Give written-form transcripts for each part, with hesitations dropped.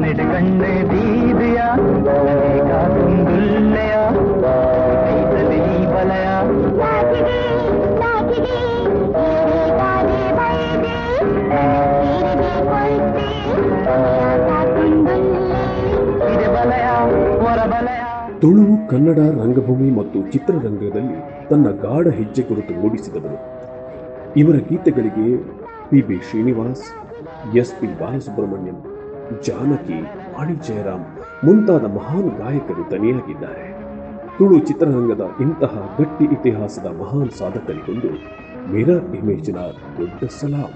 ಕಣ್ಣಿಡ ಕಣ್ಣೆ ದೀದಿಯ ತುಂದುಲ್ಲೆಯ ಕೈತಲಿ ಬಲಯ ತುಳು ಕನ್ನಡ ರಂಗಭೂಮಿ ಮತ್ತು ಚಿತ್ರರಂಗದಲ್ಲಿ ತನ್ನ ಗಾಢ ಹೆಜ್ಜೆ ಗುರುತು ಮೂಡಿಸಿದವರು. ಇವರ ಗೀತೆಗಳಿಗೆ ಪಿ.ಬಿ. ಶ್ರೀನಿವಾಸ್, ಎಸ್.ಪಿ. ಬಾಲಸುಬ್ರಹ್ಮಣ್ಯಂ, ಜಾನಕಿ, ವಾಣಿ ಜಯರಾಮ್ ಮುಂತಾದ ಮಹಾನ್ ಗಾಯಕರು ದನಿಯಾಗಿದ್ದಾರೆ. ತುಳು ಚಿತ್ರರಂಗದ ಇಂತಹ ಗಟ್ಟಿ ಇತಿಹಾಸದ ಮಹಾನ್ ಸಾಧಕರಿಗೊಂದು ಮಿರರ್ ಇಮೇಜ್ನ ದೊಡ್ಡ ಸಲಾಂ.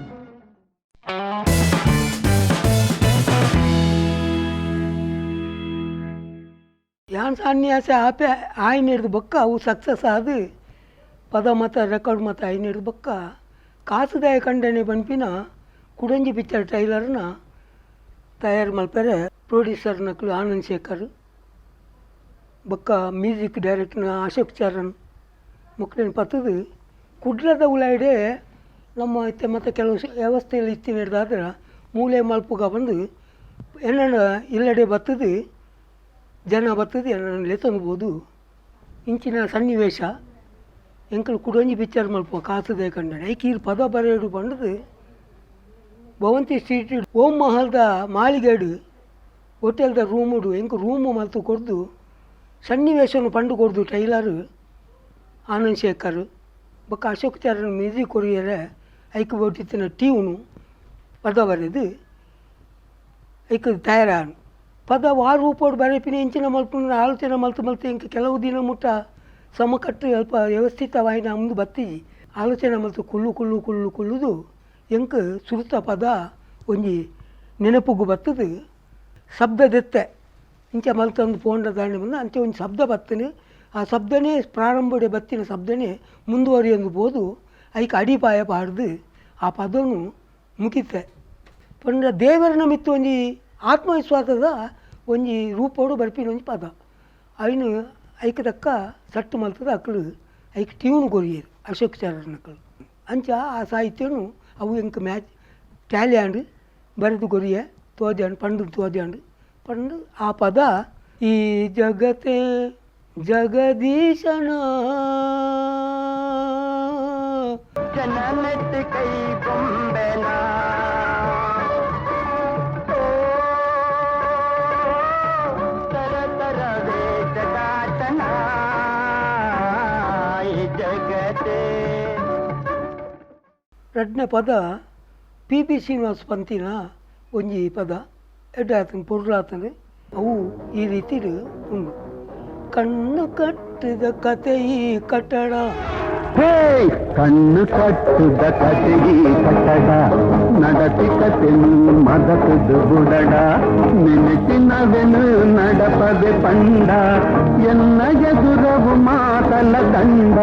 ಯಾನ್ ಸನ್ಯಾಸ ಆಪೆ ಆಯ್ನ ಹಿಡ್ದು ಬೊಕ್ಕ ಅವು ಸಕ್ಸಸ್ ಆದು ಪದ ಮತ ರೆಕಾರ್ಡ್ ಮತ ಆಯ್ನ ಹಿಡ್ದು ಬೊಕ್ಕ ಕಾಸುದಾಯ ಕಂಡನೆ ಬನ್ಪಿನ ಕುಡಂಜಿ ಪಿಕ್ಚರ್ ಟ್ರೈಲರ್ನ ತಯಾರು ಮಲ್ಪರೆ ಪ್ರೊಡ್ಯೂಸರ್ ನಕಲು ಆನಂದ್ ಶೇಖರ್ ಬೊಕ್ಕ ಮ್ಯೂಸಿಕ್ ಡೈರೆಕ್ಟರ್ನ ಅಶೋಕ್ ಚರಣ್ ಮುಕ್ಳಿನ ಪತ್ತದು ಕುಡ್ಲದ ಉಲಾಯ್ಡೆ ನಮ್ಮ ಇತ್ತೆ ಮತ್ತು ಕೆಲವು ವ್ಯವಸ್ಥೆಯಲ್ಲಿ ಇತ್ತಿನ ಹಿಡ್ದಾದ್ರೆ ಮೂಲೆ ಮಲ್ಪುಗ ಬಂದು ಏನಣ್ಣ ಇಲ್ಲಡೆ ಬತ್ತದು ಜನ ಬರ್ತದೆ ಎಣ್ಣೆ ತಂದ್ಬೋದು ಇಂಚಿನ ಸನ್ನಿವೇಶ ಎಂಕಲು ಕುಡೊಂಜಿ ಪಿಕ್ಚರ್ ಮಲ್ಪ ಕಾಸದೆ ಕಂಡನೆ ಐಕೀರು ಪದ ಬರೆಯಡು ಬಂಡದು ಭವಂತಿ ಸ್ಟ್ರೀಟ್ ಓಂ ಮಹಲ್ದ ಮಾಳಿಗೆಡು ಹೋಟೆಲ್ದ ರೂಮುಡು ಎಂಕು ರೂಮು ಮಲ್ತು ಕೊಡ್ದು ಸನ್ನಿವೇಶವನ್ನು ಪಂಡು ಕೊಡ್ದು ಟೈಲರ್ ಆನಂದ್ ಶೇಖರ್ ಬೊಕ್ಕ ಅಶೋಕ್ ಚರಣ್ ಮ್ಯೂಸಿಕ್ ಕೊರಿಯರೆ ಐಕ್ ಬೋಟಿತ್ತಿನ ಟ್ಯೂನು ಪದ ಬರೆದು ಐಕ್ ತಯಾರಾನು ಪದ ವಾರ ರೂಪೋಡು ಬರೆಪಿನ ಇಂಚಿನ ಮಲ್ಪನ ಆಲೋಚನೆ ಮಲ್ತು ಇಂಕ ಕೆಲವು ದಿನ ಮುಟ್ಟ ಸಮಕಟ್ಟು ಅಲ್ಪ ವ್ಯವಸ್ಥಿತವಾಗಿ ಮುಂದೆ ಬತ್ತಿ ಆಲೋಚನೆ ಮಲ್ತು ಕುಳ್ಳುದು ಎಂಕ ಸುರುತ ಪದ ಒಂಜಿ ನೆನಪುಗು ಬತ್ತದು ಶಬ್ದದೆತ್ತೆ ಇಂಚ ಮಲ್ತೊಂದು ಪೋಂಡ ದಾಂಡೆ ಬಂದು ಅಂಚೆ ಒಂದು ಶಬ್ದ ಬತ್ತನೆ ಆ ಶಬ್ದನೇ ಪ್ರಾರಂಭಡೆ ಬತ್ತಿನ ಶಬ್ದನೇ ಮುಂದುವರಿಯೊಂದು ಬೋದು ಐಕ ಅಡಿಪಾಯ ಪಾಡ್ದು ಆ ಪದನು ಮುಗಿತೆ ಪಂಡ ದೇವರನ ಮಿತ್ತು ಒಂಜಿ ಆತ್ಮವಿಶ್ವಾಸದ ಒಂಜಿ ರೂಪೋಡು ಬರ್ಪಿನ ಒಂಜಿ ಪದ ಅಯ್ನು ಐಕ ತಕ್ಕ ಸಟ್ಟು ಮಲ್ತದ ಅಕ್ಕಳು ಐಕ ಟ್ಯೂನ್ ಕೊರಿಯರು ಅಶೋಕ್ ಚರಣ್ ಅಕ್ಕಳು ಅಂಚ ಆ ಸಾಹಿತ್ಯನು ಅವು ಎಂಕ ಮ್ಯಾಚ್ ಟ್ಯಾಲಿಯಾಂಡು ಬರೆದು ಕೊರಿಯ ತೋದ್ಯಾಂಡು ಪಂಡು ತೋದ್ಯಾಂಡು ಪಂಡು ಆ ಪದ ಈ ಜಗತ್ತೇ ಜಗದೀಶನ ಜನಮೆಟ್ಟು ಕೈ ಬೊಂಬೆನ ರಡ್ನೆ ಪದ ಪಿ.ಬಿ. ಶ್ರೀನಿವಾಸ್ ಪಂತಿನ ಒಂಜಿ ಪದ ಎಡ್ಡಾತನ ಪೊರ್ಲಾತನ ಅವು ಈ ರೀತಿ ಉಂಡು. ಕಣ್ಣು ಕಟ್ಟಿದ ಕತೆ ಈ ಕಟ್ಟಡ, ಕಣ್ಣು ಕಟ್ಟುದ ಕತೆ ಈ ಕಟ್ಟಡ, ನಡತಿ ಕತೆನು ಮದಕದು ಬುಡಡ, ನೆನಪಿನವೆನು ನಡಪದೆ ಪಂಡ, ಎನ್ನ ಎದುರವು ಮಾತಲ ದಂಡ,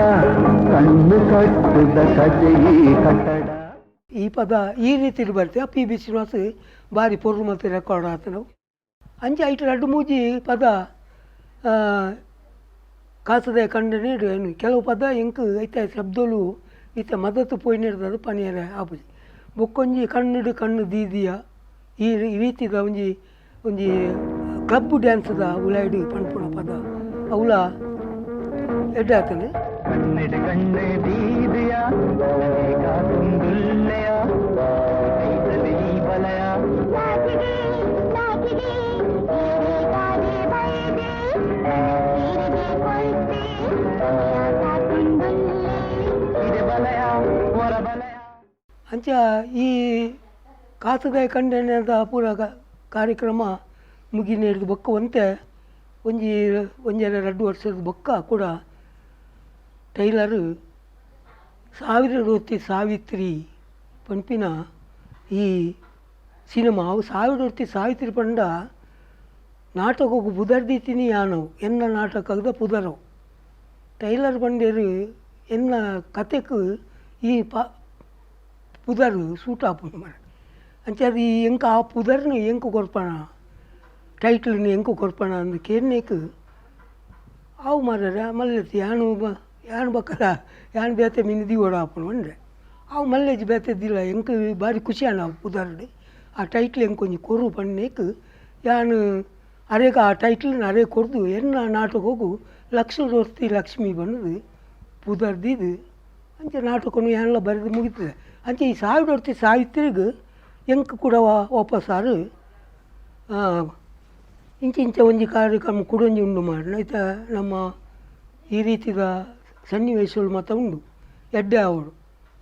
ಕಣ್ಣು ಕಟ್ಟುದ ಕತೆ ಈ ಕಟ್ಟಡ. ಈ ಪದ ಈ ರೀತಿ ಬರ್ತೇವೆ. ಪಿ.ಬಿ. ಶ್ರೀನಿವಾಸ್ ಭಾರಿ ಪೊರ್ಲು ಮತ್ತು ರೆಕಾರ್ಡ್ ಆತ ನಾವು ಅಂಚೆ ಐಟು ರಡ್ಡು ಮೂಜಿ ಪದ ಕಾಸದ ಕಂಡನೆ ಏನು ಕೆಲವು ಪದ ಎಂಕು ಐತೆ ಶಬ್ದಲು ಈತ ಮದತ್ತು ಪೋಯ್ನಿಡ್ದದು ಪನಿಯರ ಆಪುಜಿ ಬೊಕ್ಕೊಂಜಿ ಕಣ್ಣಿಡು ಕಣ್ಣು ದೀದಿಯ ಈ ರೀತಿದ ಒಂಜಿ ಕ್ಲಬ್ ಡ್ಯಾನ್ಸ್ದ ಉಲಾಯ್ಡು ಪಂಡ್ಪುಣ ಪದ ಅವಳ ಎಡ್ಡಾತನೆ ಕಣ್ಣಿಡು ಕಣ್ಣು ದೀದಿಯ ತುಂದುಲ್ಲೆಯ ಕೈತಲಿ ಬಲಯ ಅಂಚ ಈ ಕಾಸದ ಕಂಡನೆದ ಪೂರ ಕಾರ್ಯಕ್ರಮ ಮುಗಿನ ಹಿಡಿದು ಬೊಕ್ಕ ಒಂತೆ ಒಂಜೆರ 2 ವರ್ಷದ ಬೊಕ್ಕ ಕೂಡ ಟೈಲರ್ ಸಾವಿತ್ರಿ ಪಂಪಿನ ಈ ಸಿನಿಮಾ ಅವು ಸಾವಿತ್ರಿ ಪಂಡ ನಾಟಕಕ್ಕೆ ಬುದರ್ದಿತೀನಿ ಯಾನವು ಎನ್ನ ನಾಟಕದ ಪುದರವು ಟೈಲರ್ ಪಂಡೇರು ಎನ್ನ ಕತೆக்கு ಈ ಪುದರು ಸೂಟ್ ಆಪುಂಡು ಮರ ಅಂಚೆ ಅದು ಎಂಕ ಆ ಪುದರ್ನು ಎಂಕು ಕೊರ್ಪಣ ಟೈಟ್ಲ್ನು ಎಂಕು ಕೊರ್ಪಣ ಅಂದು ಕೇರ್ನೇಕು ಅವು ಮರ ಮಲ್ಲೆತಿ ಯಾನು ಬಕ್ಕದ ಯಾನು ಬೇತೆ ಮಿನಿದಿ ಓಡ ಆಪುಂಡು ಅಂದ್ರೆ ಅವು ಮಲ್ಲೆಜಿ ಬೇತೆದ್ದಿಲ್ಲ ಎಂಕು ಭಾರಿ ಖುಷಿ ಅಣ್ಣ ಪುದರ್ಡು ಆ ಟೈಟ್ಲ್ ಎಂಕೊಂಜಿ ಕೊರು ಪಂಡೇಕು ಯಾನು ಅರೇಗ ಆ ಟೈಟ್ಲನ್ನ ಅರೇ ಕೊಡ್ದು ಎನ್ನ ನಾಟಕ ಹೋಗು ಲಕ್ಷ್ಮಿ ಲಕ್ಷ್ಮಿ ಬನ್ನದು ಪುದರ್ದಿದ್ದು ಅಂಚೆ ನಾಟಕನು ಎಲ್ಲ ಬರೆದು ಮುಗಿತದೆ ಅಂಚೆ ಈ ಸಾವಿತ್ರಿಗೆ ಎಂಕ್ ಕೂಡ ವಾಪಸ್ಸಾರು ಇಂಚ ಒಂಜಿ ಕಾರ್ಯಕ್ರಮ ಕುಡೊಂಜಿ ಉಂಡು ಮಾಡಿ ಆಯ್ತ ನಮ್ಮ ಈ ರೀತಿದ ಸನ್ನಿವೇಶಗಳು ಮಾತ್ರ ಉಂಡು ಎಡ್ಡೆ ಅವಳು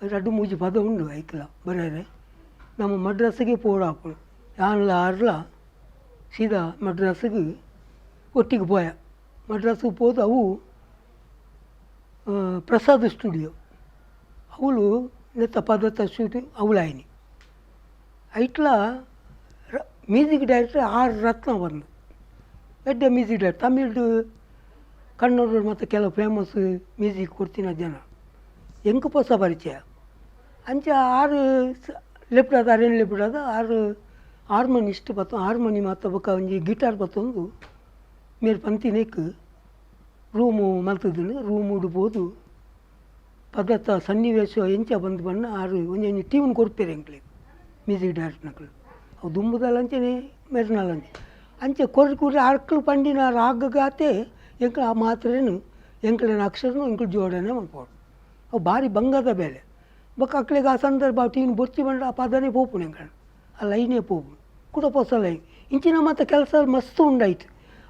2-3 ಪದ ಉಂಡು ಐಕ್ಲ ಬರೆಯರೆ ನಮ್ಮ ಮಡ್ರಾಸಿಗೆ ಪೋಡಾಪಳು ಯಾನ್ಲ ಆರ್ಲ ಸೀದಾ ಮಡ್ರಾಸಿಗೆ ಒಟ್ಟಿಗೆ ಪೋಯ ಮಡ್ರಾಸಿಗೆ ಹೋದ ಅವು ಪ್ರಸಾದ್ ಸ್ಟುಡಿಯೋ ಅವಳು ನೆತ್ತ ಪದತ್ತ ಶೂಟಿಂಗ್ ಅವಳಾಯಿನಿ ಐಟ್ಲ ಮ್ಯೂಸಿಕ್ ಡೈರೆಕ್ಟರ್ ಆರ್ ರತ್ನ ಬಂದು ಎಡ್ಡೆ ಮ್ಯೂಸಿಕ್ ಡೈರೆಕ್ಟರ್ ತಮಿಳ್ದು ಕನ್ನಡ ಮತ್ತು ಕೆಲವು ಫೇಮಸ್ ಮ್ಯೂಸಿಕ್ ಕೊಡ್ತಿನ ಜನ ಎಂಕು ಹೊಸ ಪರಿಚಯ ಅಂಚೆ ಆರು ಲೆಫ್ಟ್ ಅದ ಅರೇನು ಲೆಫ್ಟ್ ಅದ ಆರು ಹಾರ್ಮೋನಿ ಇಷ್ಟು ಹಾರ್ಮೋನಿ ಮಾತ್ರ ಬೊಕ್ಕ ಒಂಜಿ ಗಿಟಾರ್ ಬತ್ತೊಂದು ಮೇರೆ ಪಂತಿನೇಕ್ ರೂಮು ಮಲ್ತದನು ರೂಮ್ ಉಡ್ಬೋದು ಪದಾರ್ಥ ಸನ್ನಿವೇಶ ಎಂಚ ಬಂದು ಬಣ್ಣ ಆರು ಒಂಜಿ ಟ್ಯೂನ್ ಕೊಡ್ಪೇರೆ ಎಂಕ್ಲೆ ಮ್ಯೂಸಿಕ್ ಡೈರೆಕ್ಟ್ನಕ್ಲು ಅವು ದುಂಬುದಲ್ಲಂಚನೆ ಮೆರ್ನಲ್ಲಂಚೆ ಅಂಚೆ ಕೊರ್ಕೂರಿ ಅರ್ಕಲು ಪಂಡಿನ ರಾಗಗಾತೆ ಎಂಕ್ಲ ಆ ಮಾತ್ರೇನು ಎಂಕ್ಲಿನ ಅಕ್ಷರನು ಎಂಕ್ಲು ಜೋಡಣೆ ಮಾಡ್ಬೋದು ಅವು ಭಾರಿ ಬಂಗದ ಬೇಲೆ ಬೊಕ್ಕ ಅಕ್ಳಿಗೆ ಆ ಸಂದರ್ಭ ಟ್ಯೂನ್ ಬೊಚ್ಚಿ ಬಂಡ ಆ ಪದನೇ ಪೋಪುಣೆ ಎಂಕಳು ಆ ಲೈನೇ ಪೋಪು ಕೂಡ ಹೊಸ ಲೈನ್ ಇಂಚಿನ ಮತ್ತು ಕೆಲಸ ಮಸ್ತ್ ಉಂಡಾಯ್ತು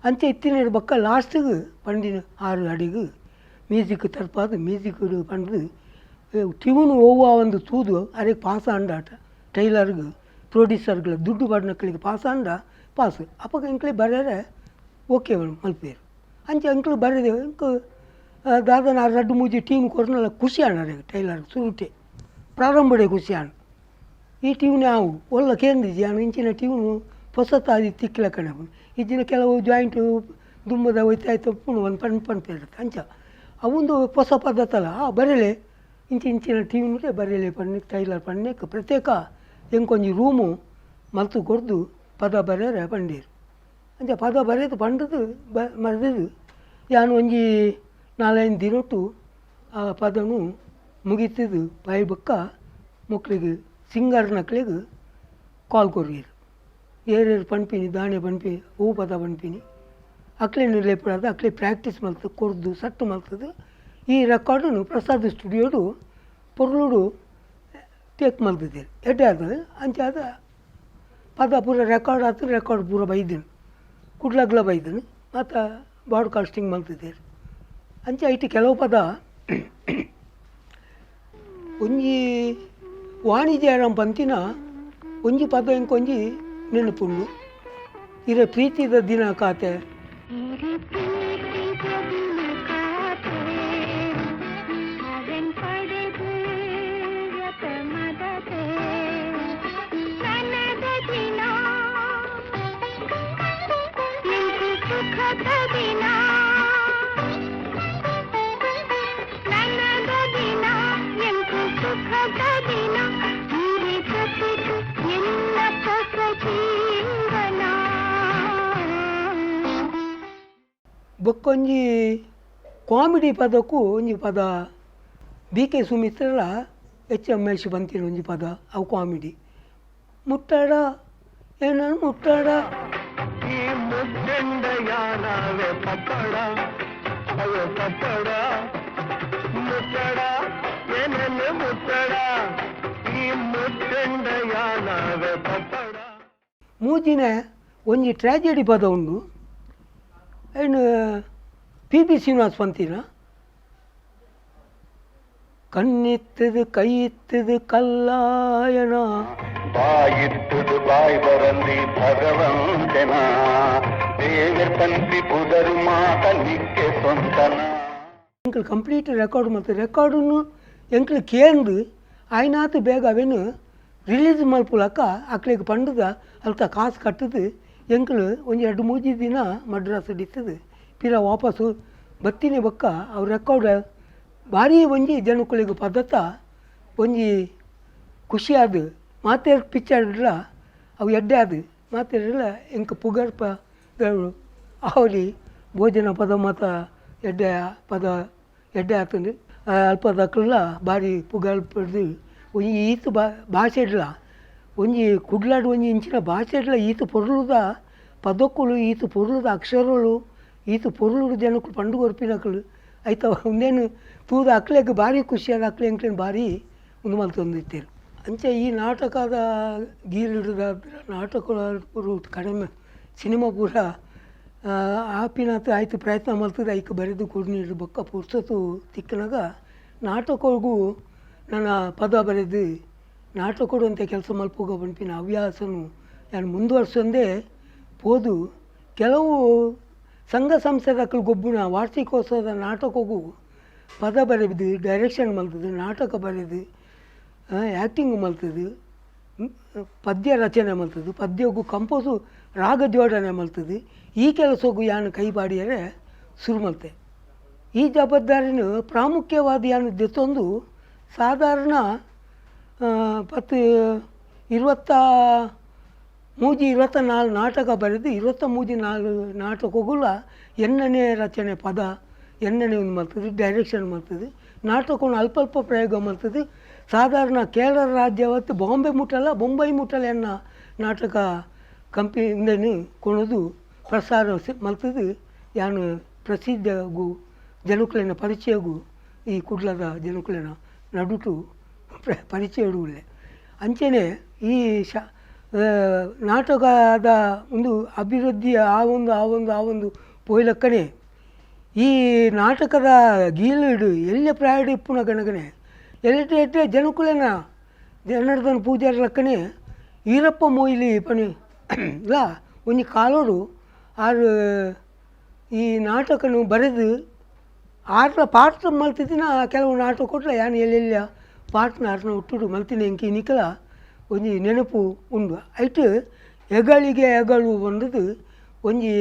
ಅಂಚೆ ಇತ್ತಿನ ಬೊಕ್ಕ ಲಾಸ್ಟಿಗೆ ಪಂಡಿನ 6 ಅಡಿಗೆ ಮ್ಯೂಸಿಕ್ ತರ್ಪಾದು ಮ್ಯೂಸಿಕ್ ಪಂಡ್ದು ಟ್ಯೂನ್ ಹೋಗುವ ಒಂದು ತೂದು ಅದಕ್ಕೆ ಪಾಸ ಅಂಡಾಟ ಟೈಲರ್ಗೆ ಪ್ರೊಡ್ಯೂಸರ್ಗಳು ದುಡ್ಡು ಬಡ್ನಕ್ಳಿಗೆ ಪಾಸ ಅಂಡ ಪಾಸು ಅಪ್ಪ ಎಂಕ್ಲೆ ಬರೆಯರೆ ಓಕೆ ಮಲ್ಪೇರು ಅಂಚೆ ಅಂಕ್ಳು ಬರೆದೆ ಇಂಕ ದಾದನ 2-3 ಟ್ಯೂನ್ ಕೊರ್ನಲ್ಲ ಖುಷಿ ಅಣ್ಣರೆ ಟೈಲರ್ ಸುರುಟೆ ಪ್ರಾರಂಭಡೆ ಖುಷಿ ಅಣ್ಣ ಈ ಟ್ಯೂನ್ ಅವು ಒಲ್ಲ ಕೇಂದ್ರಿಜಿ ಅಣ್ಣ ಇಂಚಿನ ಟ್ಯೂನು ಹೊಸತಾದಿ ತಿಕ್ಲ ಕಣ ಇದ್ದಿನ ಕೆಲವು ಜಾಯಿಂಟು ದುಂಬದ ಹೋಯ್ತಾಯ್ತು ಪುಣ್ ಒಂದು ಪಂಪಿರುತ್ತೆ ಅಂಚ ಅವೊಂದು ಹೊಸ ಪದ್ಧತಲ್ಲ ಬರಲೆ ಇಂಚಿನ ಟ್ಯೂನ್ಗೆ ಬರಲೆ ಪಣ್ಣೆ ಟೈಲರ್ ಪಣ್ಣೆಕ್ ಪ್ರತ್ಯೇಕ ಎಂಕೊಂಜಿ ರೂಮು ಮಲ್ತು ಕೊಡ್ದು ಪದ ಬರೆಯರೆ ಪಂಡೀರು ಅಂಚೆ ಪದ ಬರೆದು ಪಂಡದು ಮರೆದು ಯಾನು ಒಂಜಿ 4-5 ದಿನೊಟ್ಟು ಆ ಪದನು ಮುಗಿತದು ಬಾಯಿ ಬೊಕ್ಕ ಮಕ್ಕಳಿಗೆ ಸಿಂಗರ್ನಕ್ಳಿಗೆ ಕಾಲ್ ಕೊರ್ಗೀರು ಏರೇರು ಪಂಪಿನಿ ದಾಣೆ ಪಂಪಿನಿ ಹೂ ಪದ ಪಂಪಿನಿ ಅಕ್ಲೇನು ಲೇಪಡಾದ ಅಕ್ಲೆ ಪ್ರಾಕ್ಟೀಸ್ ಮಲ್ತದೆ ಕೊರ್ದು ಸಟ್ಟು ಮಲ್ತದೆ ಈ ರೆಕಾರ್ಡನ್ನು ಪ್ರಸಾದ್ ಸ್ಟುಡಿಯೋಡು ಪೊರ್ಲುಡು ಟೇಕ್ ಮಲ್ತಿದ್ದೀರಿ ಎಡ್ಡೆ ಆಗ್ತದೆ ಅಂಚೆ ಆದ ಪದ ಪೂರ ರೆಕಾರ್ಡ್ ಆಗ್ತದೆ ರೆಕಾರ್ಡ್ ಪೂರ ಬೈದನು ಕುಡ್ಲಾಗ್ಲ ಬೈದನು ಮತ್ತು ಬ್ರಾಡ್ಕಾಸ್ಟಿಂಗ್ ಮಲ್ತಿದ್ದೀರಿ ಅಂಚೆ ಐಟಿ ಕೆಲವು ಪದ ಒಂಜಿ ವಾಣಿಜ್ಯರಾಮ್ ಪಂತಿನ ಒಂಜಿ ಪದ ಇಂಕೊಂಜಿ ನೆನಪುಂಡು ಇರ ಪ್ರೀತಿದ ದಿನ ಖಾತೆ ಬೊಕ್ಕೊಂಜಿ ಕಾಮಿಡಿ ಪದಕ್ಕೂ ಒಂಜಿ ಪದ BK ಸುಮಿತ್ರಲ HMS ಬಂತಿನ ಒಂಜಿ ಪದ ಅವು ಕಾಮಿಡಿ ಮುಟ್ಟಾಡ ಏನಾನು ಮುಟ್ಟಾಡ ಈ ಮುಟ್ಟಂಡ ಯಾನವೇ ಪಪ್ಪಡ ಅಯ್ಯೋ ಪಪ್ಪಡ ಮುಟ್ಟಡ ಏನೇನು ಮುಟ್ಟಡ ಈ ಮುಟ್ಟಂಡ ಯಾನವೇ ಪಪ್ಪಡ ಮೂಜಿನ ಒಂಜಿ ಟ್ರ್ಯಾಜಿಡಿ ಪದ ಉಂಡು ಏನು PB ಶ್ರೀನಿವಾಸ್ ಪಂತಿನ ಕಣ್ಣಿತ್ತದು ಕೈ ಇತ್ತದು ಕಲ್ಲಾಯನ ಬಾಯಿತ್ತದು ಬಾಯ್ ಬರಂದಿ ಭಗವಂತನ ದೇವರ್ ಪಂಪಿ ಪುದರು ಮಾತ ನಿಕ್ಕೆ ಸ್ವಂತನ ಎಂಕ್ಲು ಕಂಪ್ಲೀಟ್ ರೆಕಾರ್ಡ್ ಮತ್ತು ರೆಕಾರ್ಡನ್ನು ಎಂಕ್ಲು ಕೇಂದು ಆಯ್ನಾತು ಬೇಗ ಅವೇನು ರಿಲೀಸ್ ಮಲ್ಪುಲಕ್ಕ ಅಕ್ಳಿಗೆ ಪಂಡದ ಅಲ್ಕ ಕಾಸು ಕಟ್ಟದು ಎಂಕ್ಲು ಒಂದು 2-3 ದಿನ ಮಡ್ರಾಸ್ ಹಿಡಿತದೆ ಪಿರ ವಾಪಸ್ಸು ಬತ್ತಿನೇ ಬೊಕ್ಕ ಅವ್ರ ರೆಕಾರ್ಡ್ ಭಾರಿ ಒಂಜಿ ಜನಕ್ಕಳಿಗೆ ಪದ್ಧತ ಒಂಜಿ ಖುಷಿ ಆದ ಮಾತೇರು ಪಿಕ್ಚರ್ಲ ಅವು ಎಡ್ಡೆ ಆದ ಮಾತೇರಲ್ಲ ಎಂಕ ಪುಗರ್ಪ ಅವಲಿ ಭೋಜನ ಪದ ಮಾತ ಎಡ್ಡೆ ಪದ ಎಡ್ಡೆ ಆತಂದು ಅಲ್ಪದಕ್ಕೆಲ್ಲ ಭಾರಿ ಪುಗಲ್ಪದು ಒಂಜಿ ಈತು ಭಾಷೆ ಇಡ್ಲ ಒಂಜಿ ಕುಡ್ಲಾಡು ಒಂಜಿ ಇಂಚಿನ ಭಾಷೆ ಇಡ್ಲ ಈತು ಪೊರ್ಲುದ ಪದಕ್ಕುಲು ಈತು ಪೊರ್ಲುದ ಅಕ್ಷರಗಳು ಈತು ಪೊರ್ಲುಡು ಜನಕ್ಕಳು ಪಂಡು ಕೊರ್ಪಿನಕಲು ಆಯ್ತ ಒಂದೇನು ತೂದ ಅಕ್ಲೆಗೆ ಭಾರಿ ಖುಷಿಯಾದ ಅಕ್ಲೆ ಎಂಕ್ಲೇನು ಭಾರಿ ಒಂದು ಮಲ್ತೊಂದಿತ್ತೇರು ಅಂಚೆ ಈ ನಾಟಕದ ಗೀಲಿಡಿದ ನಾಟಕಗಳು ಕಡಿಮೆ ಸಿನಿಮಾ ಪೂರ ಆಪಿನತ್ತು ಆಯ್ತು ಪ್ರಯತ್ನ ಮಲ್ತದೆ ಐಕೆ ಬರೆದು ಕೊಡು ನೀಡು ಬೊಕ್ಕ ಪುರ್ಸತು ತಿಕ್ಕನಾಗ ನಾಟಕಗೂ ನನ್ನ ಪದ ಬರೆದು ನಾಟಕಡು ಅಂತ ಕೆಲಸ ಮಲ್ಪೋಗ ಬಂಪಿನ ಹವ್ಯಾಸನು ನಾನು ಮುಂದುವರ್ಸೊಂದೇ ಹೋದು ಕೆಲವು ಸಂಘ ಸಂಸ್ಥೆದಕ್ಕಳು ಗೊಬ್ಬುನ ವಾರ್ಷಿಕೋತ್ಸವದ ನಾಟಕಗೂ ಪದ ಬರೆದು ಡೈರೆಕ್ಷನ್ ಮಲ್ತದು ನಾಟಕ ಬರೆದು ಆ್ಯಕ್ಟಿಂಗ್ ಮಲ್ತದು ಪದ್ಯ ರಚನೆ ಮಲ್ತದು ಪದ್ಯಗೂ ಕಂಪೋಸು ರಾಗ ಜೋಡಣೆ ಮಲ್ತದು ಈ ಕೆಲಸಗೂ ಯಾನು ಕೈ ಬಾಡಿಯರೆ ಶುರು ಮಲ್ತೆ ಈ ಜವಾಬ್ದಾರಿನ ಪ್ರಾಮುಖ್ಯವಾದ ಯಾನು ದೆತ್ತೊಂದು ಸಾಧಾರಣ 24 ನಾಟಕ ಬರೆದು 24 ನಾಟಕಗಳ ಎಣ್ಣನೆ ರಚನೆ ಪದ ಎಣ್ಣನೆ ಒಂದು ಮಲ್ತದೆ ಡೈರೆಕ್ಷನ್ ಮಲ್ತದೆ ನಾಟಕವನ್ನು ಅಲ್ಪ ಪ್ರಯೋಗ ಮಲ್ತದೆ ಸಾಧಾರಣ ಕೇರಳ ರಾಜ್ಯವತ್ತು ಬಾಂಬೆ ಮುಟ್ಟಲ್ಲ ಬೊಂಬೈ ಮುಟ್ಟಲ್ಲ ಎನ್ನ ನಾಟಕ ಕಂಪನಿಯಿಂದನೇ ಕೊಣದು ಪ್ರಸಾರ ಮಲ್ತದೆ ಯಾನು ಪ್ರಸಿದ್ಧಗೂ ಜನಕುಲಿನ ಪರಿಚಯಗೂ ಈ ಕುಡ್ಲದ ಜನಕುಲಿನ ನಡುಟು ಪರಿಚಯ ಇಡುವುದಿಲ್ಲ ಅಂಚೆನೆ ಈ ನಾಟಕದ ಒಂದು ಅಭಿವೃದ್ಧಿ ಆ ಒಂದು ಪೋಯ್ಲಕ್ಕನೆ ಈ ನಾಟಕದ ಗೀಲಿಡು ಎಲ್ಲೇ ಪ್ರಾಯಡ್ ಇಪ್ಪುನ ಗಣಗನೆ ಎಲ್ಲೆ ಜನಕುಲಿನ ಜನಾರ್ದನ ಪೂಜಾರಿ ಲಕ್ಕನೆ ಈರಪ್ಪ ಮೊಯ್ಲಿ ಪಣಿ ಇಲ್ಲ ಒಂದು ಕಾಲೋಡು ಆರು ಈ ನಾಟಕನು ಬರೆದು ಆರ್ಲ ಪಾತ್ರ ಮಲ್ತಿದ್ದಿನ ಕೆಲವು ನಾಟಕ ಕೊಟ್ಟರೆ ಯಾನು ಎಲ್ಲೆಲ್ಲ ಪಾಟ್ನ ಆರ್ನ ಹುಟ್ಟುಡು ಮಲ್ತಿನ ಎಂಕಿ ನಿಖಲ ಒಂಜಿ ನೆನಪು ಉಂಡು ಐಟು ಹೆಗಳು ಬಂದದ್ದು ಒಂಜಿ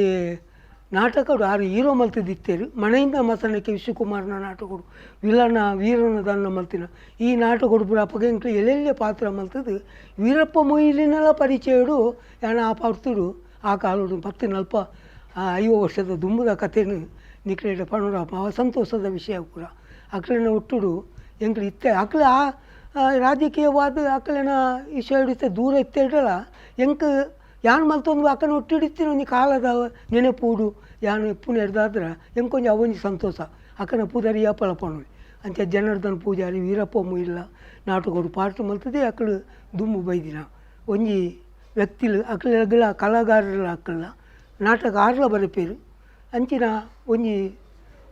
ನಾಟಕಡು ಆರು ಹೀರೋ ಮಲ್ತಿದ್ದಿತ್ತೇರು ಮನೆಯಿಂದ ಮಸನಕ್ಕೆ ವಿಶ್ವಕುಮಾರನ ನಾಟಕಡು ವಿಲನ ವೀರನ ದನ್ನ ಮಲ್ತಿನ ಈ ನಾಟಕಡು ಪೂರ ಪಗೆಂಕ್ಲಿ ಎಲ್ಲೆಲ್ಲೇ ಪಾತ್ರ ಮಲ್ತದು ವೀರಪ್ಪ ಮೊಯ್ಲಿನೆಲ್ಲ ಪರಿಚಯಡು ಯಾನ ಆ ಪಾಡ್ತುಡು ಆ ಕಾಲಡು 10-40 ವರ್ಷದ ದುಂಬುದ ಕಥೆನು ನಿಕ್ಲೇಟ ಪಣುರ ಸಂತೋಷದ ವಿಷಯ ಪೂರ ಅಕ್ಲೇನ ಹುಟ್ಟುಡು ಎಂಕ್ಲು ಇತ್ತೆ ಅಕ್ಲೆ ಆ ರಾಜಕೀಯವಾದ ಅಕ್ಲೇನ ವಿಷಯ ಹಿಡಿತೆ ದೂರ ಇತ್ತೇಡಲ್ಲ ಎಂಕ್ ಯಾನು ಮಲ್ತೊಂದು ಅಕ್ಕನ ಒಟ್ಟಿಡಿತೀನಿ ಒಂದು ಕಾಲದ ನೆನಪುಡು ಯಾನು ಎಪ್ಪುನ ಹಿಡ್ದಾದ್ರೆ ಎಂಕೊಂಜಿ ಅವೊಂಜಿ ಸಂತೋಷ ಅಕ್ಕನ ಪೂಜಾರಿ ಯಾಪಲ ಪಣು ಅಂಚೆ ಜನಾರ್ದನ ಪೂಜಾರಿ ವೀರಪ್ಪ ಮೊಯ್ಲ ನಾಟಕಡು ಪಾಠ ಮಲ್ತದೆ ಅಕ್ಕಳು ದುಂಬು ಬೈದಿನ ಒಂಜಿ ವ್ಯಕ್ತಿಲು ಅಕ್ಲೆಗಳ ಕಲಾಗಾರರ ಅಕ್ಕಲ್ಲ ನಾಟಕ ಆರ್ಲ ಬರಪೇರು ಅಂಚಿನ ಒಂಜಿ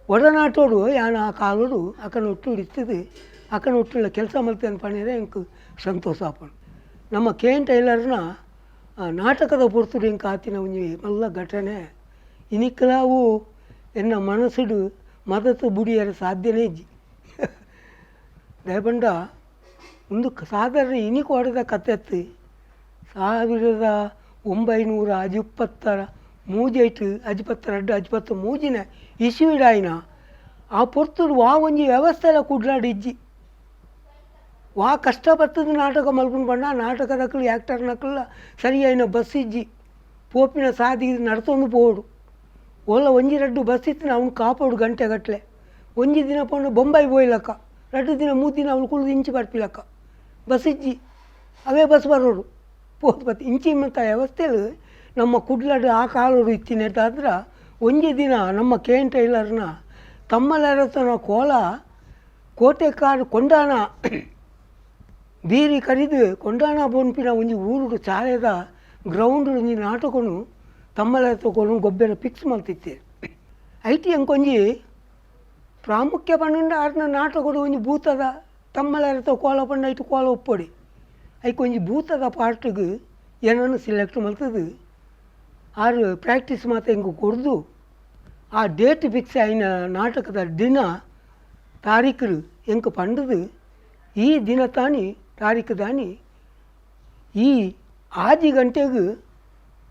ಒಡನಾಟೋಡು ಯಾನ ಆ ಕಾಲೋಡು ಅಕ್ಕನ ಒಟ್ಟು ಹಿಡಿತದೆ ಅಕ್ಕನ ಒಟ್ಟುള്ള ಕೆಲಸ ಮಲ್ತೆ ಅಂತ ಪಣಿದ್ರೆ ಎಂಕ್ ಸಂತೋಷ ಆಪಣು ನಮ್ಮ KN ಟೈಲರ್ನ ನಾಟಕದ ಪೊರ್ತುಡು ಎಂಕ ಆತಿನ ಒಂಜಿ ಮಲ್ಲ ಘಟನೆ ಇನಿಕ್ಕಲಾವು ಎನ್ನ ಮನಸ್ಸುಡು ಮದತು ಬುಡಿಯರ ಸಾಧ್ಯನೇ ಇಜ್ಜಿ ದಯಪಂಡ ಒಂದು ಸಾಧಾರಣ ಇನಿಕ್ ಹೊಡೆದ ಕಥೆತ್ತು 1920 ಮೂಜೈಟು 62 ಮೂಜಿನ ಇಸುವಿಡಾಯಿನ ಆ ಪೊರ್ತುಡು ವಾ ಒಂಜಿ ವ್ಯವಸ್ಥೆಲ ಕುಡ್ಲಾಡಿಜ್ಜಿ ವಾ ಕಷ್ಟಪಟ್ಟದ ನಾಟಕ ಮಲ್ಕೊಂಡು ಬಂಡ ನಾಟಕದಕ್ಕಳು ಆ್ಯಕ್ಟರ್ನಕ್ಕಲ್ಲ ಸರಿಯಾಯಿನ ಬಸ್ ಇಜ್ಜಿ ಪೋಪಿನ ಸಾದಿ ನಡ್ತೊಂದು ಪೋಡು ಒಲ್ಲ ಒಂಜಿ 2 ಬಸ್ ಇತ್ತು ಅವ್ನು ಕಾಪಾಡು ಗಂಟೆಗಟ್ಟಲೆ ಒಂಜಿ ದಿನ ಪೋಂಡು ಬೊಂಬೈ ಪೋಯ್ಲಕ್ಕ 2 ದಿನ 3 ದಿನ ಅವ್ನು ಕುಳಿದು ಇಂಚಿ ಬರ್ಪಿಲಕ್ಕ ಬಸ್ ಇಜ್ಜಿ ಅವೇ ಬಸ್ ಬರೋಡು ಪೋತ್ ಇಂಚಿ ಮತ್ತು ವ್ಯವಸ್ಥೆಲು ನಮ್ಮ ಕುಡ್ಲಾಡು ಆ ಕಾಲೋಡು ಇತ್ತಿನೇಟಾದ್ರೆ ಒಂಜಿ ದಿನ ನಮ್ಮ KN ಟೈಲರ್ನ ತಮ್ಮಲರತನ ಕೋಲ ಕೋಟೆಕಾಡು ಕೊಂಡಾಣ ಬೀರಿ ಕರಿದು ಕೊಂಡಾಣ ಬೊನ್ಪಿನ ಒಂಜಿ ಊರುಡು ಚಾಲೆದ ಗ್ರೌಂಡ್ ಒಂಜಿ ನಾಟಕನು ತಮ್ಮಲರತಕೊಂಡು ಗೊಬ್ಬರ ಫಿಕ್ಸ್ ಮಲ್ತಿತ್ತೆ ಐಟಿ ಎಂಕೊಂಜಿ ಪ್ರಾಮುಖ್ಯ ಪಂಡ ಆರ್ನ ನಾಟಕಡು ಒಂಜಿ ಭೂತದ ತಮ್ಮಲರತ ಕೋಲ ಪಂಡ ಐಟು ಕೋಲ ಒಪ್ಪೊಡಿ ಐಕೊಂಜಿ ಭೂತದ ಪಾರ್ಟ್ಗೆ ಏನನ್ನು ಸಿಲೆಕ್ಟ್ ಮಲ್ತದು ಆರು ಪ್ರಾಕ್ಟೀಸ್ ಮಾತ್ರ ಹಿಂಗೆ ಕೊಡ್ದು ಆ ಡೇಟ್ ಫಿಕ್ಸ್ ಆಯ್ನ ನಾಟಕದ ದಿನ ತಾರೀಖು ಎಂಕ ಪಂಡದು ಈ ದಿನ ತಾನಿ ತಾರೀಖು ದಾನಿ ಈ 6 ಗಂಟೆಗೆ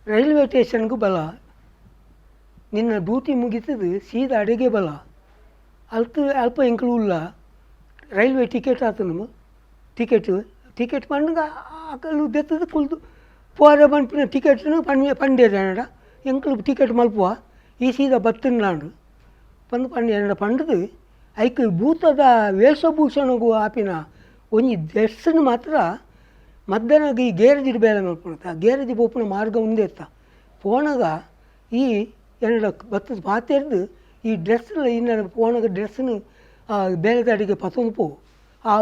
ರೈಲ್ವೆ ಸ್ಟೇಷನ್ಗೂ ಬಲ ನಿನ್ನ ಡ್ಯೂಟಿ ಮುಗಿತದು ಸೀದಾ ಅಡುಗೆ ಬಲ ಅಲ್ಪ ಎಂಕಲು ಉಲ್ಲ ರೈಲ್ವೆ ಟಿಕೆಟ್ ಆತು ನಮ್ಮ ಟಿಕೆಟ್ ಪಂಡಗ ಅಕಲು ದೆತ್ತದು ಕುಲ್ದು ಪೋರೆ ಬಂಪಿನ ಟಿಕೆಟ್ನು ಪಂಡೇರ ಎಂಕಲು ಟಿಕೆಟ್ ಮಲ್ಪುವ ಈ ಸೀದಾ ಬತ್ತನಾಡು ಪಂಡ ಪಂಡದು ಐಕ್ ಭೂತದ ವೇಷಭೂಷಣಗೂ ಆಪಿನ ಒಂಜಿ ಡ್ರೆಸ್ಸನ್ನು ಮಾತ್ರ ಮಧ್ಯಾಹ್ನ ಈ ಗೇರೇಜ್ ಬೇಲೆ ಮಲ್ಪುಣತ್ತ ಗೇರೇಜ್ ಪೋಪುನ ಮಾರ್ಗ ಒಂದೇ ಇತ್ತ ಪೋನಾಗ ಈ ಎರಡು ಬತ್ತದ ಪಾತೆರ್ದು ಈ ಡ್ರೆಸ್ಸಲ್ಲಿ ಇನ್ನು ಪೋನಾಗ ಡ್ರೆಸ್ಸನ್ನು ಬೇರೆ ಅಡಿಗೆ ಪಸಂದು ಪೋ ಆ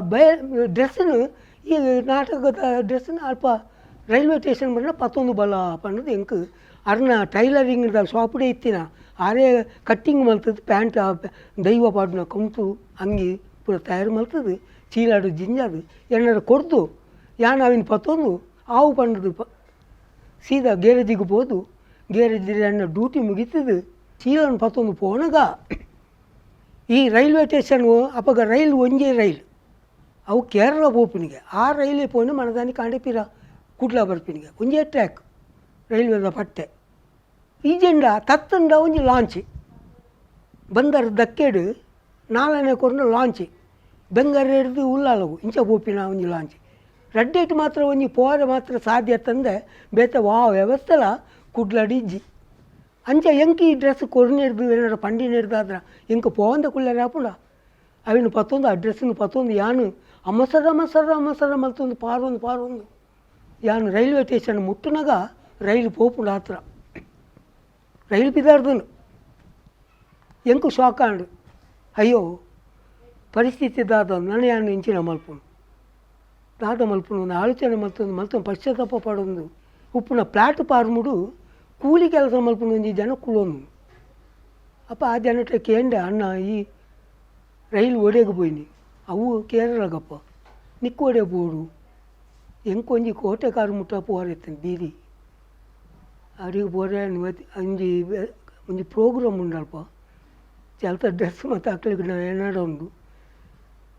ಡ್ರೆಸ್ಸನ್ನು ಈ ನಾಟಕದ ಡ್ರೆಸ್ಸನ್ನು ಅಲ್ಪ ರೈಲ್ವೆ ಸ್ಟೇಷನ್ ಬಂದ ಪತ್ತೊಂದು ಬಲ ಪನ್ನದು ಎಂಕ್ ಅರ್ನ ಟೈಲರಿಂಗ್ ಶಾಪ್ಡೇ ಇತ್ತಿನ ಆರೇ ಕಟ್ಟಿಂಗ್ ಮಲ್ತದ್ದು ಪ್ಯಾಂಟ್ ದೈವ ಪಾಡ್ನ ಕಂಪು ಅಂಗಿ ಪೂರ ತಯಾರು ಮಲ್ತದ್ದು ಚೀಲಾಡು ಜಿಂಜಾದು ಎಣ್ಣರ ಕೊಡ್ದು ಯಾನು ಅವಿನ ಪತ್ತೊಂದು ಆವು ಪಂಡದು ಸೀದಾ ಗ್ಯಾರೇಜಿಗೆ ಹೋದು ಗ್ಯಾರೇಜಿಗೆ ಎಣ್ಣೆ ಡ್ಯೂಟಿ ಮುಗಿತದು ಚೀಲನ್ನು ಪತ್ತೊಂದು ಪೋನಾಗ ಈ ರೈಲ್ವೆ ಸ್ಟೇಷನ್ಗು ಅಪ್ಪಗ ರೈಲ್ ಒಂಜೇ ರೈಲ್ ಅವು ಕೇರಳ ಪೋಪಿನಿಗೆ ಆ ರೈಲೇ ಪೋನೆ ಮನದಾನಿ ಕಾಂಡೆಪಿರ ಕುಡ್ಲ ಬರ್ಪಿನಿಗೆ ಒಂಜೇ ಟ್ರ್ಯಾಕ್ ರೈಲ್ವೆದ ಪಟ್ಟೆ ಈಜೆಂಡ ತತ್ತಂಡ ಒಂಜಿ ಲಾಂಚ್ ಬಂದರ್ ದಕ್ಕೆಡು ನಾಳನೆ ಕೊರ್ನ ಲಾಂಚ್ ಬೆಂಗರೆ ಹಿಡಿದು ಉಲ್ಲಾಲಗು ಇಂಚ ಪೋಪಿನ ಒಂಜಿ ಲಾಂಚ್ ರಡ್ಡೇಟ್ ಮಾತ್ರ ಒಂಜಿ ಪೋರೆ ಮಾತ್ರ ಸಾಧ್ಯ ತಂದೆ ಬೇತ ವಾ ವ್ಯವಸ್ಥೆಲ ಕುಡ್ಲಡಿಜ್ಜಿ ಅಂಚ ಎಂಕಿ ಡ್ರೆಸ್ ಕೊರ್ನೆಡ್ದು ಏನಾರ ಪಂಡಿ ನೆಡ್ದಾದ್ರ ಎಂಕ ಪೋವಂದ ಕುಳ್ಳರೆ ಆಪುಂಡ ಅವಿನ ಪತ್ತೊಂದು ಆ ಡ್ರೆಸ್ಸಿನ ಪತ್ತೊಂದು ಯಾನು ಅಮ್ಮಸರ ಮಲ್ತೊಂದು ಪಾರೊಂದು ಯಾನು ರೈಲ್ವೆ ಸ್ಟೇಷನ್ ಮುಟ್ಟನಾಗ ರೈಲು ಪೋಪುಂಡ ಹತ್ರ ರೈಲು ಬಿದ್ದಾರ್ದನು ಎಂಕು ಶಾಕಾಂಡು ಅಯ್ಯೋ ಪರಿಸ್ಥಿತಿ ದಾದ ನಾನು ಯಾನು ಇಂಚಿನ ಮಲ್ಪುನು ಒಂದು ಆಲೋಚನೆ ಮಲ್ತೊಂದು ಪಶ್ಚಾತ್ತಾಪ ಪಡೊಂದು ಉಪ್ಪುನ ಪ್ಲಾಟ್ಫಾರ್ಮುಡು ಕೂಲಿ ಕೆಲಸ ಮಲ್ಪುನ ಒಂಜಿ ಜನ ಕುಳೊಂದು ಅಪ್ಪ ಆ ಜನಟ ಕೇಂಡೆ ಅಣ್ಣ ಈ ರೈಲು ಒಡೆಗೆ ಪೋಯ್ನಿ ಅವು ಕೇರಳಗಪ್ಪ ನಿಕ್ಕು ಒಡೆ ಬೋಡು ಎಂಕೊಂಜಿ ಕೋಟೆ ಕಾರು ಮುಟ್ಟ ಪೋರೆತ್ತೇನೆ ಬೀದಿ ಅಡಿಗೆ ಪೋರೆ ಒಂಜಿ ಪ್ರೋಗ್ರಾಮ್ ಉಂಡಲ್ಪ ಚಲ್ತ ಡ್ರೆಸ್ ಮತ್ತು ಅಕ್ಕಳಿಗೆ ನಾವು ಏನಾಡ ಉಂಡು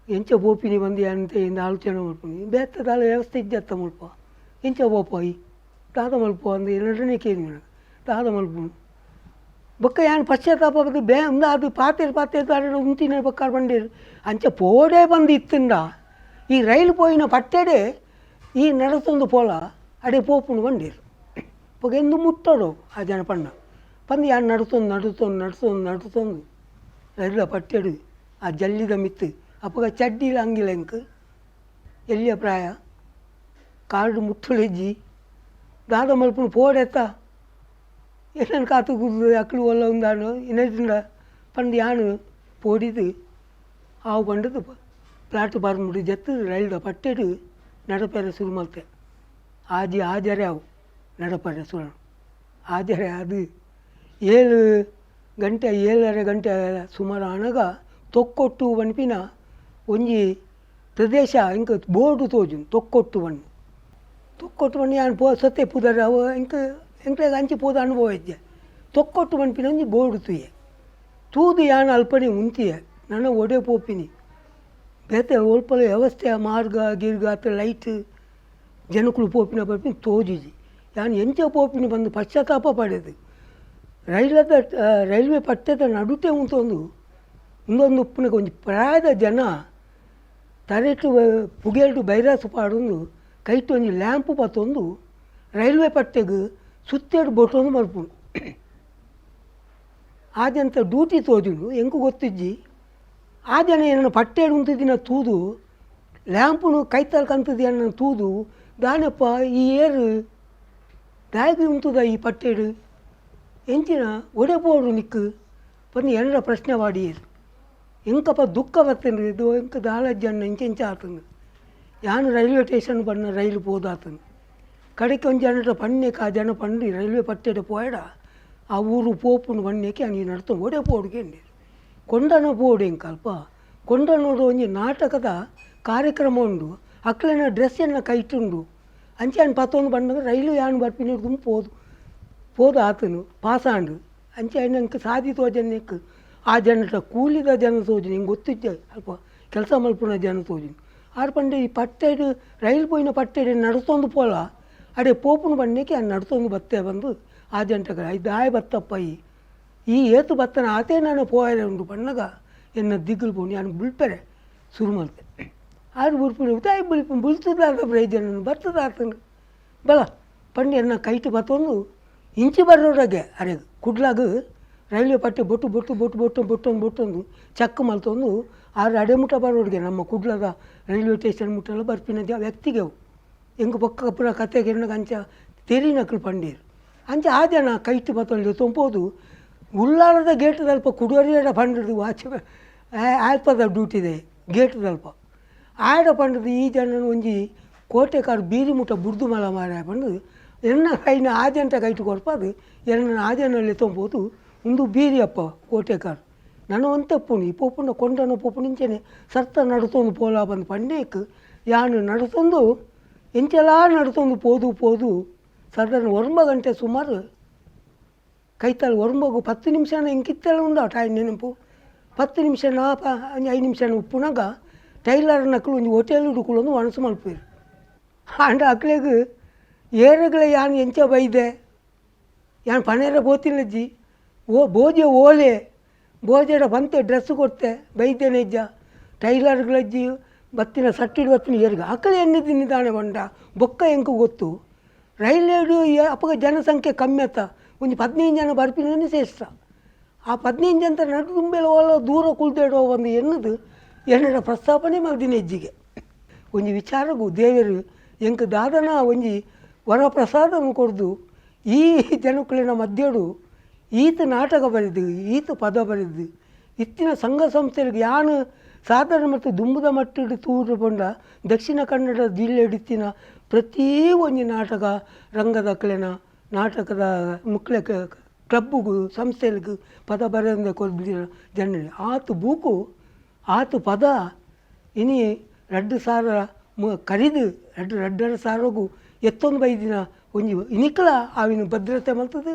ಎಂಚ ಬೋಪಿನಿ ಬಂದು ಅಂತ ಇಂದ ಆಲೋಚನೆ ಮಲ್ಪನಿ ಬೇತ್ತದಾಲ ವ್ಯವಸ್ಥೆ ಇದ್ದತ್ತ ಮಲ್ಪ ಎಂಚ ಬೋಪಾಯಿ ದಾದ ಮಲ್ಪ ಅಂದು ಎರಡನೇ ಕೇಳಿ ನನಗೆ ದಾದ ಮಲ್ಪನು ಬೊಕ್ಕ ಏನು ಪಶ್ಚಾತ್ತಾಪ ಬದು ಅದು ಪಾತೆರ್ ಉಂತಿನ ಬಕ್ಕಾರ್ ಬಂಡೇರು ಅಂಚ ಪೋಡೆ ಬಂದು ಇತ್ತಿಂದ ಈ ರೈಲು ಪೋಯಿನ ಪಟ್ಟೆಡೆ ಈ ನಡತೊಂದು ಪೋಲ ಅಡೆ ಪೋಪುನು ಬಂಡೇರು ಪೊಗ ಎಂದು ಮುಟ್ಟೋಡು ಆ ಜನ ಪಣ್ಣ ಪಂದು ಯಾನು ನಡ್ತೊಂದು ರೈಲ ಪಟ್ಟೆಡು ಆ ಜಲ್ಲಿದ ಮಿತ್ತು ಅಪ್ಪಗ ಚಡ್ಡಿಲ ಅಂಗಿಲ್ಲ ಎಂಕ್ ಎಲ್ಲಿಯ ಪ್ರಾಯ ಕಾರ್ಡು ಮುಟ್ಟುಳಿಜ್ಜಿ ದಾದ ಮಲ್ಪನು ಪೋಡೆತ್ತ ಏನನ್ನು ಕಾತು ಕುದ್ದು ಅಕ್ಕಳು ಒಲ್ಲ ಉಂದಾನು ಇನ್ನಿಂದ ಪಂದು ಯಾನು ಪೋಡಿದು ಆವು ಪಂಡದು ಪ್ಲಾಟ್ಫಾರ್ಮ್ ಮುಡಿ ಜತ್ತು ರೈಲ್ದ ಪಟ್ಟೆಡು ನಡಪೆರೆ ಶುರು ಮಲ್ತೆ ಆಜರೆ ಅವು ನಡಪೆರೆ ಸುಳ್ಳು ಆಜರೆ ಅದು 7:30 ಗಂಟೆ ಸುಮಾರು ಅನಗ ತೊಕ್ಕೊಟ್ಟು ಬನ್ಪಿನ ಒಂಜಿ ಪ್ರದೇಶ ಇಂಕ ಬೋರ್ಡು ತೋಜುನು ತೊಕ್ಕೊಟ್ಟು ಬಣ್ಣು ಯಾನು ಸೊತ್ತೆ ಪುದರ್ ಅವು ಎಂಕ್ಲೆಗೆ ಅಂಚಿ ಪೋದ ಅನುಭವ ಇದ್ದೆ ತೊಕ್ಕೊಟ್ಟು ಬನ್ಪಿನ ಒಂಜಿ ಬೋರ್ಡು ತೂದು ಯಾನು ಅಲ್ಪನೆ ಉಂತಿಯೆ ನನ್ನ ಒಡೆ ಪೋಪಿನಿ ಬೇತೆ ಒಲ್ಪಲ ವ್ಯವಸ್ಥೆ ಮಾರ್ಗ ಗೀರ್ಗ ಅತ್ತ ಲೈಟ್ ಜನಕ್ಕಳು ಪೋಪಿನ ಬರ್ಪಿನ ತೋಜಿಜಿ ಯಾನು ಎಂಚ ಪೋಪಿನಿ ಬಂದು ಪಶ್ಚಾತ್ತಾಪ ಪಡೆದು ರೈಲ್ವೆ ಪಟ್ಟದ ನಡುಟೆ ಉಂಟೊಂದು ಇನ್ನೊಂದು ಉಪ್ಪನಿಗೆ ಒಂದು ಪ್ರಾಯದ ಜನ ತರೆಟು ಪುಗೇಟು ಬೈರಾಸು ಪಾಡೊಂದು ಕೈಟು ಒಂಜಿ ಲ್ಯಾಂಪು ಪತ್ತೊಂದು ರೈಲ್ವೆ ಪಟ್ಟೆಗೆ ಸುತ್ತೇಡು ಬೊಟ್ಟೊಂದು ಮಲ್ಪುಂಡು ಆದಂತ ಡ್ಯೂಟಿ ತೋಜುಂಡು ಎಂಕು ಗೊತ್ತಿಜ್ಜಿ ಆ ಜನ ಏನನ್ನು ಪಟ್ಟೆಡು ಉಂತಿದ್ದಿನ ತೂದು ಲ್ಯಾಂಪುನು ಕೈತಲ್ ಕಂತದ್ದು ಅನ್ನ ತೂದು ದಾನಪ್ಪ ಈ ಏರು ದಾಗಿ ಉಂಟುದ ಈ ಪಟ್ಟೆಡು ಎಂಚಿನ ಒಡೆಪೋಡು ನಿಕ್ಕು ಬಂದು ಏನರ ಪ್ರಶ್ನೆ ಮಾಡಿಯರು ಎಂಕಪ್ಪ ದುಃಖ ಬರ್ತೇನೆ ಇದು ಎಂಕ ದಾಳಜ್ಜನ್ನ ಇಂಚೆಂಚ ಆತನು ಯಾನು ರೈಲ್ವೆ ಸ್ಟೇಷನ್ ಬಣ್ಣ ರೈಲು ಪೋದಾತನು ಕಡೆಗೆ ಒಂದು ಜನರ ಪಣ್ಣೆಗೆ ಆ ಜನ ಪಂಡು ರೈಲ್ವೆ ಪಟ್ಟೆಡ ಪೋಯಡ ಆ ಊರು ಪೋಪುನು ಬಣ್ಣಕ್ಕೆ ಹಂಗೆ ನಡ್ತು ಒಡೆ ಪೋಡಿಗೆ ಅಂದಿರು ಕೊಂಡನ ಪೋಡು ಎಂಕಲ್ಪ ಕೊಂಡನೋಡು ಒಂಜಿ ನಾಟಕದ ಕಾರ್ಯಕ್ರಮ ಉಂಡು ಅಕ್ಲನ ಡ್ರೆಸ್ಸನ್ನು ಕೈಟುಂಡು ಅಂಚೆ ಅನ್ನು ಪತ್ತೊಂದು ಬಂದಾಗ ರೈಲು ಯಾನು ಬರ್ಪಿನ ಪೋದು ಆತನು ಪಾಸಾಂಡು ಅಂಚೆ ನಂಗೆ ಸಾದಿ ತೋಜನಕ್ಕೆ ಆ ಜನಟ ಕೂಲಿದ ಜನ ತೋಜನ ಹಿಂಗೆ ಗೊತ್ತಿದ್ದೆ ಅಲ್ಪ ಕೆಲಸ ಮಲ್ಪುನ ಜನ ತೋಜನ ಆರು ಪಂಡೆ ಈ ಪಟ್ಟೆಡು ರೈಲು ಪೋಯಿನ ಪಟ್ಟೆಡು ನಡ್ತೊಂದು ಪೋಲ ಅಡೆ ಪೋಪುನ ಬಣ್ಣಕ್ಕೆ ನಡ್ತೊಂದು ಬತ್ತೆ ಬಂದು ಆ ಜನಟಗ ದಾಯ ಬತ್ತಪ್ಪ ಈ ಏತು ಬತ್ತನ ಆತೇ ನಾನು ಪೋಯರೆ ಉಂಡು ಬಣ್ಣಗ ಎನ್ನ ದಿಗ್ಗಲು ಪೋಣಿ ನಾನು ಬುಳ್ಪೆರೆ ಶುರು ಮಲ್ತೆ ಆರು ಬುಡ್ಪಿಡು ತಾಯಿ ಬುಳ್ತದಾದ ಪ್ರಯೋಜನ ಬರ್ತದ ಆತನು ಬಲ ಪಂಡೆ ಎನ್ನ ಕೈಟು ಬತ್ತೊಂದು ಇಂಚಿ ಬರೋಡಗೆ ಅರೆ ಕುಡ್ಲಾಗ ರೈಲ್ವೆ ಪಟ್ಟೆ ಬೊಟ್ಟೊಂದು ಚಕ್ಕ ಮಲ್ತೊಂದು ಆರು ಅಡೆಮುಟ ಬರೋಡಿಗೆ ನಮ್ಮ ಕುಡ್ಲದ ರೈಲ್ವೆ ಸ್ಟೇಷನ್ ಮುಟ್ಟೆಲ್ಲ ಬರ್ಪಿನ ವ್ಯಕ್ತಿಗೆ ಅವು ಹೆಂಗೆ ಪಕ್ಕ ಪುರ ಕತೆಗೆ ಎಣ್ಣಗೆ ಅಂಚ ತೆರಿನಕ್ಳು ಪಂಡೀರು ಅಂಚೆ ಆ ಜನ ಕೈಟ್ ಬತ್ತೊಂಡು ತುಂಬೋದು ಉಳ್ಳಾರದ ಗೇಟದಲ್ಪ ಕುಡುವರಿಯಡ ಪಂಡದು ವಾಚ್ ಆಲ್ಪದ ಡ್ಯೂಟಿದೆ ಗೇಟದಲ್ಪ ಆಡ ಪಂಡದು ಈ ಜನ ಒಂಜಿ ಕೋಟೆಕಾರು ಬೀರಿ ಮುಟ್ಟ ಬುಡ್ದು ಮಲ ಮಾರ ಪಂಡು ಎನ್ನ ಕೈನ ಆ ಜಂಟ ಕೈಟ್ ಕೊಡ್ಪದು ಎನ್ನ ಆ ಜನಲ್ಲಿ ತುಂಬೋದು ಒಂದು ಬೀರಿ ಅಪ್ಪ ಕೋಟೆಕಾರು ನಾನು ಒಂತೆಪ್ಪುನಿ ಪೋಪುನ ಕೊಂಡನ ಪೋಪುನಿಂಚನೆ ಸರ್ತ ನಡ್ತೊಂದು ಪೋಲ ಬಂದು ಪಂಡೇಕ್ ಯಾನು ನಡ್ತೊಂದು ಎಂಚೆಲ್ಲ ನಡ್ತೊಂದು ಪೋದು ಸಾಧಾರಣ 9 ಗಂಟೆ ಸುಮಾರು ಕೈತಲ್ಲಿ 10 ನಿಮಿಷನ ಇಂಕಿತ್ತೆಲ್ಲ ಉಂಡ ಟೈಮ್ ನೆನಪು 10 ನಿಮಿಷನ 5 ನಿಮಿಷನ ಉಪ್ಪುನಾಗ ಟೈಲರ್ ನಕ್ಕಲು ಒಂದು ಹೋಟೆಲ್ ಹುಡುಕಲು ಒಣಸು ಮಲ್ಪೇರು ಅಂಡ ಅಕ್ಲೆಗ್ ಏರಗಳ ಯಾನು ಎಂಚ ಬೈದೆ ಯಾನು ಪನೇರ ಬೋತಿಲ್ಲಜ್ಜಿ ಬೋಜೆ ಓಲೆ ಬೋಜೆಡ ಬಂತೆ ಡ್ರೆಸ್ ಕೊಡ್ತೆ ಬೈದೆ ನೆಜ್ಜ ಟೈಲರ್ಗಳಜ್ಜಿ ಬತ್ತಿನ ಸಟ್ಟಿಡು ಬತ್ತಿನ ಏರ್ಗ ಅಕ್ಕಲೆ ಎಣ್ಣೆ ನಿಧಾನ ಬಂಡ ಬೊಕ್ಕ ಎಂಕ ಗೊತ್ತು ರೈಲೇಡು ಅಪ್ಪಗ ಜನಸಂಖ್ಯೆ ಕಮ್ಮಿ ಆತ ಒಂದು 15 ಜನ ಬರ್ಪಿನೇ ಶ್ರೇಷ್ಠ ಆ 15 ಜನ ನಡು ತುಂಬೆಲ್ಲ ಓಲ ದೂರ ಕುಳ್ದೇಡೋ ಒಂದು ಎನ್ನಡ ಪ್ರಸ್ತಾಪನೆ ಮಲ್ದಿನ ಹೆಜ್ಜಿಗೆ ಒಂಜಿ ವಿಚಾರಗೂ ದೇವರು ಎಂಕ ದಾದನ ಒಂಜಿ ವರಪ್ರಸಾದವನ್ನು ಕೊಡ್ದು ಈ ಜನಕ್ಕಳಿನ ಮಧ್ಯಡು ಈತ ನಾಟಕ ಬರೆದು ಈತ ಪದ ಬರೆದು ಇತ್ತಿನ ಸಂಘ ಸಂಸ್ಥೆಗಳಿಗೆ ಯಾನು ಸಾಧಾರಣ ಮತ್ತು ದುಂಬುದ ಮಟ್ಟಿಡು ತೂರು ಬಂಡ ದಕ್ಷಿಣ ಕನ್ನಡ ಜಿಲ್ಲೆಡಿತ್ತಿನ ಪ್ರತಿ ಒಂಜಿ ನಾಟಕ ರಂಗದಕ್ಲೆನ ನಾಟಕದ ಮುಕ್ಲೆ ಕ್ಲಬ್ಗೂ ಸಂಸ್ಥೆಗೂ ಪದ ಬರೆದ ಕೊಡ್ದಿರ ಜನರು ಆತು ಬೂಕು ಆತು ಪದ ಇನಿ 2 ಸಾವಿರ ಕರಿದು 2 ಸಾವಿರಗೂ ಎತ್ತೊಂದು ಬೈದಿನ ಒಂಜಿ ಇನಿಕಲ ಆವಿನ ಭದ್ರತೆ ಮಲ್ತದು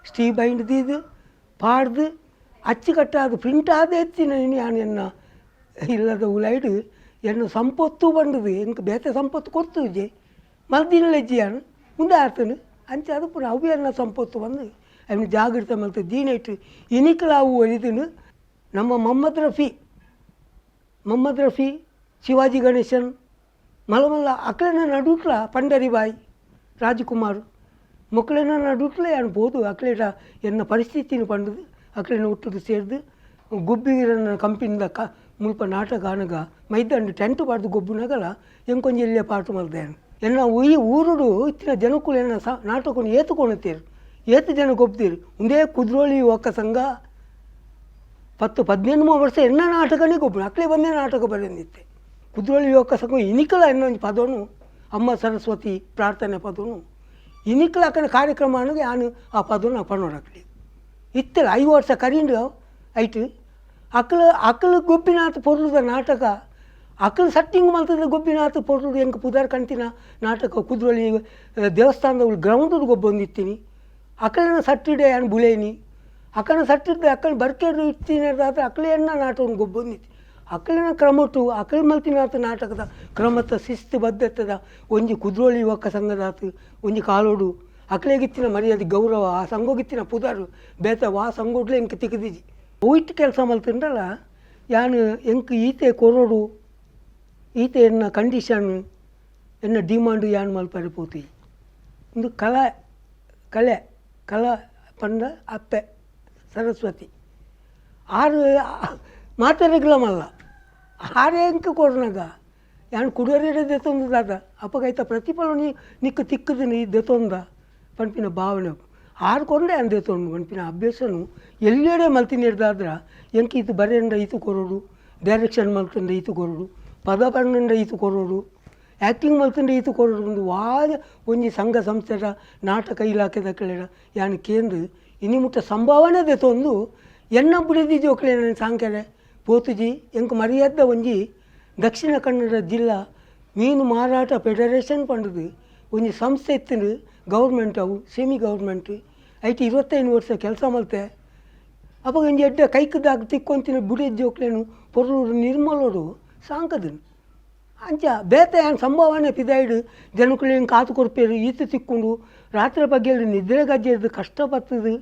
ಸ್ಟೀ ಬೈಂಡ್ದಿದ್ದು ಪಾಡ್ದು ಅಚ್ಚುಕಟ್ಟಾದ ಪ್ರಿಂಟ್ ಆದ ಎತ್ತಿನ ಇನಿ ಎನ್ನ ಇಲ್ಲದ ಉಲೈಡು ಎನ್ನು ಸಂಪತ್ತು ಬಂಡದು ಎಂಕ ಬೇತೆ ಸಂಪತ್ತು ಕೊಡ್ತು ಜೆ ಮಲ್ದಿನ ಲೆಜ್ಜಿಯಾನು ಮುಂದೆ ಆತನು ಅಂಚೆ ಅದು ಪುನಃ ಅವಿಯನ್ನ ಸಂಪತ್ತು ಬಂದು ಅವನು ಜಾಗೃತ ಮಲ್ತ ದೀನೈಟು ಇನಿಕಲ ಅವು ಒಲಿದನು ನಮ್ಮ ಮೊಹಮ್ಮದ್ ರಫಿ ಶಿವಾಜಿ ಗಣೇಶನ್ ಮಲಮಲ್ಲ ಅಕ್ಲೆನ ನಡುಟ್ಲ ಪಂಡರಿಬಾಯಿ ರಾಜಕುಮಾರ್ ಮಕ್ಕಳನ್ನ ನಡುಟ್ಲೆ ಅನ್ಬೋದು ಅಕ್ಲೇಟ ಎನ್ನ ಪರಿಸ್ಥಿತಿನ ಪಂಡದು ಅಕ್ಲೆನ ಹುಟ್ಟದು ಸೇರಿದು ಗುಬ್ಬಿಗಿರನ್ನ ಕಂಪಿನಿಂದ ಮುಲ್ಪ ನಾಟಕ ಆನಗ ಮೈದಂಡು ಟೆಂಟ್ ಪಾಡ್ದು ಗೊಬ್ಬುನಗಲ ಎಂಕೊಂಜಿ ಇಲ್ಲೇ ಪಾಟು ಮಲ್ದೇನು ಎನ್ನ ಈ ಊರುಡು ಇತ್ತಿನ ಜನಕ್ಕೂ ಎನ್ನ ನಾಟಕವನ್ನು ಏತುಕೊಳ್ತೀರು ಏತು ಜನ ಗೊಬ್ತೀರು ಒಂದೇ ಕುದ್ರೋಳಿ ಒಕ್ಕ ಸಂಘ 10-18 ವರ್ಷ ಎನ್ನ ನಾಟಕನೇ ಗೊಬ್ಬರು ಅಕ್ಲೆ ಬಂದೇ ನಾಟಕ ಬರೆದಿತ್ತೆ ಕುದ್ರೋಳಿ ಒಕ್ಕ ಸಂಘ ಇನಿಕಲ ಇನ್ನೊಂದು ಪದನು ಅಮ್ಮ ಸರಸ್ವತಿ ಪ್ರಾರ್ಥನೆ ಪದನು ಇನಿಕಲ ಅಕ್ಕನ ಕಾರ್ಯಕ್ರಮ ಅನ್ನೋದು ನಾನು ಆ ಪದವನ್ನು ಪಣ್ಣೋಡಕ್ಲಿ ಇತ್ತಲ್ಲ 5 ವರ್ಷ ಕರೀಂಡು ಐಟು ಅಕ್ಕಲು ಗೊಬ್ಬಿನಾಥ ಪೊರ್ಲುದ ನಾಟಕ ಅಕ್ಕಲು ಸಟ್ಟಿಂಗ್ ಮಲ್ತದ ಗೊಬ್ಬಿನಾಥ ಪೊರ್ಲುದು ಎಂಕ ಪುದಾರ್ ಕಂತಿನ ನಾಟಕ ಕುದ್ರೋಳಿ ದೇವಸ್ಥಾನದ ಗ್ರೌಂಡ್ ಗೊಬ್ಬೊಂದಿತ್ತೀನಿ ಅಕ್ಕಲನ ಸಟ್ಟಿಡೆ ಏನು ಬುಳೇನಿ ಅಕ್ಕನ ಸಟ್ಟಿದ್ದೆ ಅಕ್ಕನ ಬರ್ಕೇಡು ಇಡ್ತೀನಿ ಆದರೆ ಅಕ್ಕಲೆಯನ್ನ ನಾಟಕವನ್ನು ಗೊಬ್ಬೊಂದಿತ್ತು ಅಕ್ಕಲಿನ ಕ್ರಮಟ್ಟು ಅಕ್ಕಲ್ ಮಲ್ತಿನಾಥ ನಾಟಕದ ಕ್ರಮದ ಶಿಸ್ತು ಬದ್ಧತದ ಒಂಜಿ ಕುದ್ರೋಳಿ ಒಕ್ಕ ಸಂಘದಾತು ಒಂಜಿ ಕಾಲೋಡು ಅಕ್ಕಲೆಗಿತ್ತಿನ ಮರ್ಯಾದೆ ಗೌರವ ಆ ಸಂಘೋಗಿತ್ತಿನ ಪುದಾರು ಬೇತವ ಆ ಸಂಘೋಡ್ಲೆ ಎಂಕ ತಿಕ್ಕದಿಜಿ ಹೋಯ್ತು ಕೆಲಸ ಮಲ್ತಿಂಡಲ್ಲ ಯಾನು ಎಂಕ ಈತೆ ಕೊರೋಡು ಈತೆ ಎನ್ನ ಕಂಡೀಷನ್ ಎನ್ನ ಡಿಮಾಂಡು ಯಾನು ಮಲ್ಪರೆ ಪೋತಿ ಒಂದು ಕಲೆ ಪಂಡ ಅಪ್ಪೆ ಸರಸ್ವತಿ 6 ಮಾತಾಡಗಲ ಮಲ್ಲ 6 ಎಂಕ ಕೊಡ್ನಾಗ ಯಾನು ಕುಡಿಯೋರೆ ದೆತ್ತೊಂದು ದಾದ ಅಪ್ಪಗೈತ ಪ್ರತಿಫಲ ನಿಕ್ಕು ತಿಕ್ಕದು ನೀ ದೆತ್ತೊಂದ ಪಂಪಿನ ಭಾವನೆ 6 ಕೊಂಡೆ ಅಂದು ದೆತ್ತೊಂಡು ಪಂಪಿನ ಅಭ್ಯಾಸನು ಎಲ್ಲೆಡೆ ಮಲ್ತಿನ ಹಿಡ್ದಾದ್ರೆ ಎಂಕ ಇದು ಬರೆಯಂಡ ಈತು ಕೊರೋಡು ಡೈರೆಕ್ಷನ್ ಮಲ್ತಂಡ ಈತು ಕೊರೋಡು ಪದ ಪಂಡ ಈತು ಕೊರೋಡು ಆ್ಯಕ್ಟಿಂಗ್ ಮಲ್ತಂಡ ಈತು ಕೊರೋಡು ಒಂದು ವಾದ ಒಂಜಿ ಸಂಘ ಸಂಸ್ಥೆದ ನಾಟಕ ಇಲಾಖೆದ ಕೆಳಡ ಯಾನು ಕೇಂದ್ರ ಇನಿ ಮುಟ್ಟ ಸಂಭಾವನೆ ದೆತ್ತೊಂದು ಎನ್ನ ಬುಡಿದಿ ಜೋಕ್ಲೆ ನಾನು ಸಾಂಕೆರೆ ಪೋತುಜಿ ಎಂಕ ಮರ್ಯಾದ ಒಂಜಿ ದಕ್ಷಿಣ ಕನ್ನಡ ಜಿಲ್ಲಾ ಮೀನು ಮಾರಾಟ ಫೆಡರೇಷನ್ ಪಂಡದು ಒಂಜಿ ಸಂಸ್ಥೆ ಇತ್ತು ಗೌರ್ಮೆಂಟ್ ಅವು ಸೆಮಿ ಗೌರ್ಮೆಂಟ್ ಐಟಿ 25 ವರ್ಷ ಕೆಲಸ ಮಲ್ತೆ ಅವಾಗ ಒಂಜಿ ಎಡ್ಡ ಕೈಕದಾಗ ತಿಕ್ಕೊಂತಿನ ಬುಡಿ ಜೋಕ್ಲೇನು ಪೊರ್ಲೂರು ನಿರ್ಮಲೋಡು ಸಾಂಕದನು ಅಂಚ ಬೇತೆ ಏನು ಸಂಭಾವನೆ ಪಿದಾಯ್ಡು ಜನಕ್ಕಳು ಹೆಂಗೆ ಕಾತು ಕೊಡ್ಪೇರು ಈತ ತಿಕ್ಕೊಂಡು ರಾತ್ರಿ ಬಗ್ಗೆ ನಿದ್ರೆ ಗಜ್ಜೆದು ಕಷ್ಟಪತ್ತದು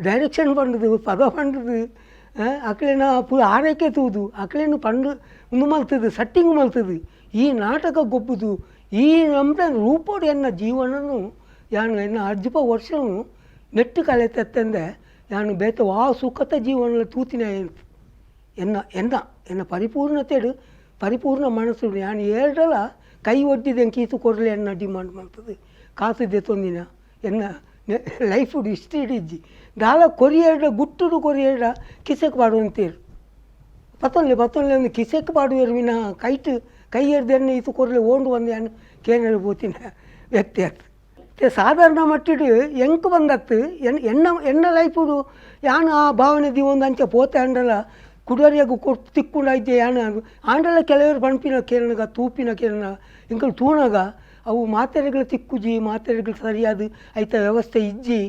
ಡೈರೆಕ್ಷನ್ ಪಂಡದು ಪದ ಪಂಡದು ಅಕ್ಲೇನ ಪುಲ್ ಆರೈಕೆ ತೂದು ಅಕ್ಲೇನು ಪಂಡು ಒಂದು ಮಲ್ತದು ಸಟ್ಟಿಂಗ್ ಮಲ್ತದು ಈ ನಾಟಕ ಗೊಬ್ಬುದು ಈ ನಮ್ಮ ರೂಪೋಡು ಎನ್ನ ಜೀವನನು ಯಾನು ಎನ್ನ 10 ವರ್ಷನು ನೆಟ್ಟು ಕಳೆತಂದೆ ಯಾನು ಬೇತ ವಾ ಸುಖತ ಜೀವನ ತೂತಿನ ಎನ್ನ ಪರಿಪೂರ್ಣತೆಡು ಪರಿಪೂರ್ಣ ಮನಸ್ಸು ಯಾನು 2 ಕೈ ಒಡ್ಡಿದೆ ಕೀತು ಕೊಡಲಿ ಎನ್ನ ಡಿಮಾಂಡ್ ಮಾಡ್ತದೆ ಕಾಸು ದೆತ್ತೊಂದಿನ ಎನ್ನ ಲೈಫ್ ಇಷ್ಟ ಹಿಡಿಜ್ಜಿ ದಾಲ ಕೊರಿಯೇಡ ಗುಟ್ಟುಡು ಕೊರಿಯೇಡ ಕಿಸೆಕ್ ಪಾಡುವಂತೀರು ಪತ್ತೊಂದು ಒಂದು ಕಿಸೆಕ್ ಪಾಡುವೇರು ವಿನ ಕೈಟ್ ಕೈ ಎರ್ದೆಣ್ಣೆ ಇದು ಕೊರಲೆ ಓಂಡು ಒಂದು ಏನು ಕೇನರು ಬೋತಿನ ವ್ಯಕ್ತಿ ಆಗ್ತದೆ ಸಾಧಾರಣ ಮಟ್ಟಿಡು ಎಂಕ್ ಬಂದತ್ತು ಎನ್ನ ಲೈಫುಡು ಯಾನು ಆ ಭಾವನೆ ಒಂದು ಅಂಚೆ ಪೋತೆ ಅಂಡಲ್ಲ ಕುಡರಿಯಾಗ ಕೊಟ್ಟು ತಿಕ್ಕೊಂಡಾಯ್ತೆ ಯಾನು ಆಂಡಲ್ಲ ಕೆಲವರು ಪಣಪಿನ ಕೇಳನಾಗ ತೂಪಿನ ಕೇಳನ ಇಂಕಲ್ ತೂಣಾಗ ಅವು ಮಾತ್ರೆಗಳು ತಿಕ್ಕುಜಿ ಮಾತ್ರೆಗಳು ಸರಿಯಾದ ಐತ ವ್ಯವಸ್ಥೆ ಇಜ್ಜಿ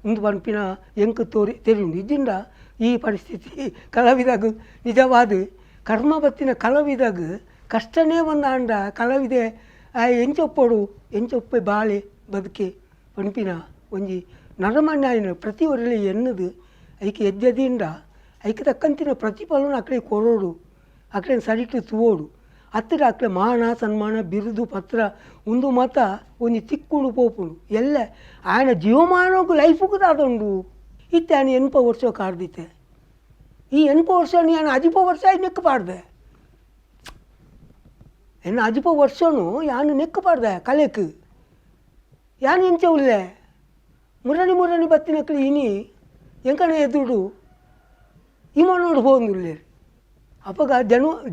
ಒಂದು ಪಣಪಿನ ಎಂಕ್ ತೆರೆಯುಂಡು ಇದ್ದಿಂದ ಈ ಪರಿಸ್ಥಿತಿ ಕಲಾವಿದಾಗ ನಿಜವಾದ ಕರ್ಮ ಬತ್ತಿನ ಕಲಾವಿದಾಗ ಕಷ್ಟನೇ ಒಂದು ಆಂಡ ಕಲಾವಿದೆ ಎಂಚೊಪ್ಪೆ ಬಾಳೆ ಬದುಕೆ ಪಣಪಿನ ಒಂಜಿ ನರಮಣ್ಣ ಪ್ರತಿ ಒರಲಿ ಎನ್ನದು ಐಕೆ ಎದ್ದದಿಂದ ಐಕೆ ತಕ್ಕಂತಿನ ಪ್ರತಿಫಲನ ಅಕ್ಕಡೆ ಕೊರೋಡು ಅಕ್ಕಡೆ ಸರಿಟ್ಟು ತೂವೋಡು ಹತ್ತಿರ ಅಕ್ಕಡೆ ಮಾನ ಸನ್ಮಾನ ಬಿರುದು ಪತ್ರ ಒಂದು ಮತ ಒಂದು ತಿಕ್ಕುಂಡು ಪೋಪುಂಡು ಎಲ್ಲ ಆಯನ ಜೀವಮಾನಕ್ಕೂ ಲೈಫ್ಗೂ ತಾದುಂಡು ಇತ್ತೆ ಆಯನ 80 ವರ್ಷ ಕಾರ್ದಿತ್ತೆ ಈ 80 ವರ್ಷ ನಾನು 10 ವರ್ಷ ನೆಕ್ಕು ಪಾಡ್ದೆ ಎನ್ನ 10 ವರ್ಷನು ಯಾನು ನೆಕ್ಕು ಪಾಡ್ದೆ ಕಲೆಕ್ ಯಾನು ಎಂಚ ಉಲ್ಲೆ ಮುರಣಿ ಬತ್ತಿನಕ್ಕಳು ಇನಿ ಎಂಕಣ ಎದುರು ಇಮನೋಡು ಹೋಗುದಿಲ್ಲ ಅಪ್ಪಗ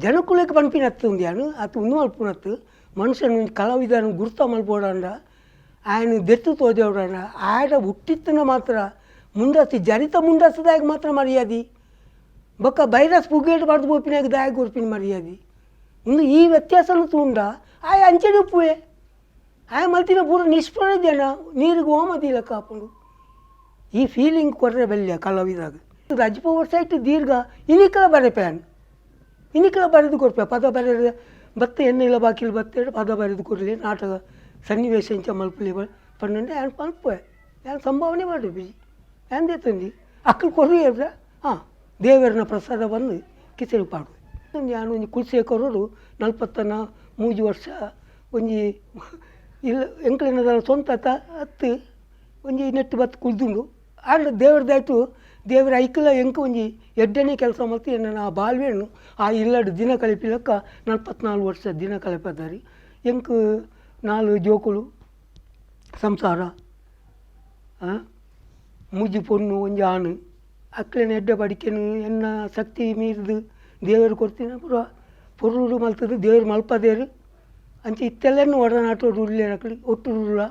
ಜನಕ್ಕುಳಕ್ಕೆ ಪಂಪಿನತ್ತು ಒಂದು ಯಾನು ಅದು ಒಂದು ಮಲ್ಪುನತ್ತು ಮನುಷ್ಯನು ಕಲಾವಿದನು ಗುರುತ ಮಲ್ಪೋಡಂಡ ఆయన ದೆತ್ತು ತೋಜೋಡಂಡ ಆಡ ಹುಟ್ಟಿತ್ತನ ಮಾತ್ರ ಮುಂಡಾಸಿ ಜರಿತ ಮುಂಡಾಸದಾಗ ಮಾತ್ರ ಮರ್ಯಾದಿ ಬೊಕ್ಕ ವೈರಸ್ ಪುಗೇಟ್ ಬಡ್ದು ಬೋಪಿನಾಗ ದಾಯ ಗೊರ್ಪಿನ ಮರ್ಯಾದಿ ಒಂದು ಈ ವ್ಯತ್ಯಾಸನ ತೂಂಡ ಆಯ ಅಂಚೆಡು ಉಪ್ಪುವೆ ಆಯ ಮಲ್ತಿನ ಪೂರ ನಿಷ್ಫಲ ಜನ ನೀರಿಗೆ ಹೋಮದಿಲ್ಲ ಕಾಪುಂಡು ಈ ಫೀಲಿಂಗ್ ಕೊರ್ರೆ ಬೆಲ್ಯ ಕಲಾವಿದಾಗ 10 ವರ್ಷ ಆಯ್ತು ದೀರ್ಘ ಇನಿಕಲ ಬರೆಪ್ಯಾನ್ ಇನಿಕಲ ಬರೆದು ಕೊಡ್ಪೆ ಪದ ಬರೆದ ಬತ್ತ ಎಣ್ಣೆಲ್ಲ ಬಾಕಿಲ್ ಬತ್ತೇಳಿ ಪದ ಬರೆದು ಕೊಡಲಿ ನಾಟಕ ಸನ್ನಿವೇಶ ಇಂಚ ಮಲ್ಪಲಿ ಪನ್ನಂಡೆ ಏನು ಮಲ್ಪೆ ಏನು ಸಂಭಾವನೆ ಮಾಡಿ ಬಿಜಿ ಎಂದೇ ತಂದು ಅಕ್ಕಳು ಕೊರ್ರಿ ಹೇಳ್ರೆ ಹಾಂ ದೇವರನ ಪ್ರಸಾದ ಬಂದು ಕಿಚಡಿ ಪಾಡುವೆ ನಾನು ಒಂದು ಕುಲಶೇಖರರು 43 ವರ್ಷ ಒಂಜಿ ಇಲ್ಲ ಎಂಕ್ಲೆನದ ಸ್ವಂತ ಹತ್ತು ಒಂಜಿ ನೆಟ್ಟು ಬತ್ತು ಕುಲ್ದುಂಡು ಆಂಡ ದೇವ್ರದಾಯ್ತು ದೇವರ ಐಕಲ ಎಂಕ ಒಂಜಿ ಎಡ್ಡನೇ ಕೆಲಸ ಮತ್ತು ನನ್ನ ಆ ಬಾಲ್ವೆಣ್ಣು ಆ ಇಲ್ಲಡು ದಿನ ಕಲಿಪಿಲಕ್ಕ 44 ವರ್ಷ ದಿನ ಕಲಿಪದಾರಿ ಎಂಕ್ 4 ಜೋಕುಲು ಸಂಸಾರ ಮುಜ್ಜಿ ಪೊಣ್ಣು ಒಂಜಿ ಆಣು ಅಕ್ಲೇನ ಎಡ್ಡ ಬಡಿಕೆನು ಎನ್ನ ಶಕ್ತಿ ಮೀರಿದು ದೇವರು ಕೊಡ್ತೀನಿ ಪುರ ಪೊರ್ರು ಮಲ್ತದು ದೇವ್ರು ಮಲ್ಪದೇರು ಅಂಚೆ ಇತ್ತೆಲ್ಲನ್ನು ಒಡನಾಟೋಡು ಉಳ್ಳೇರು ಅಕ್ಕಳಿ ಒಟ್ಟುರುಳ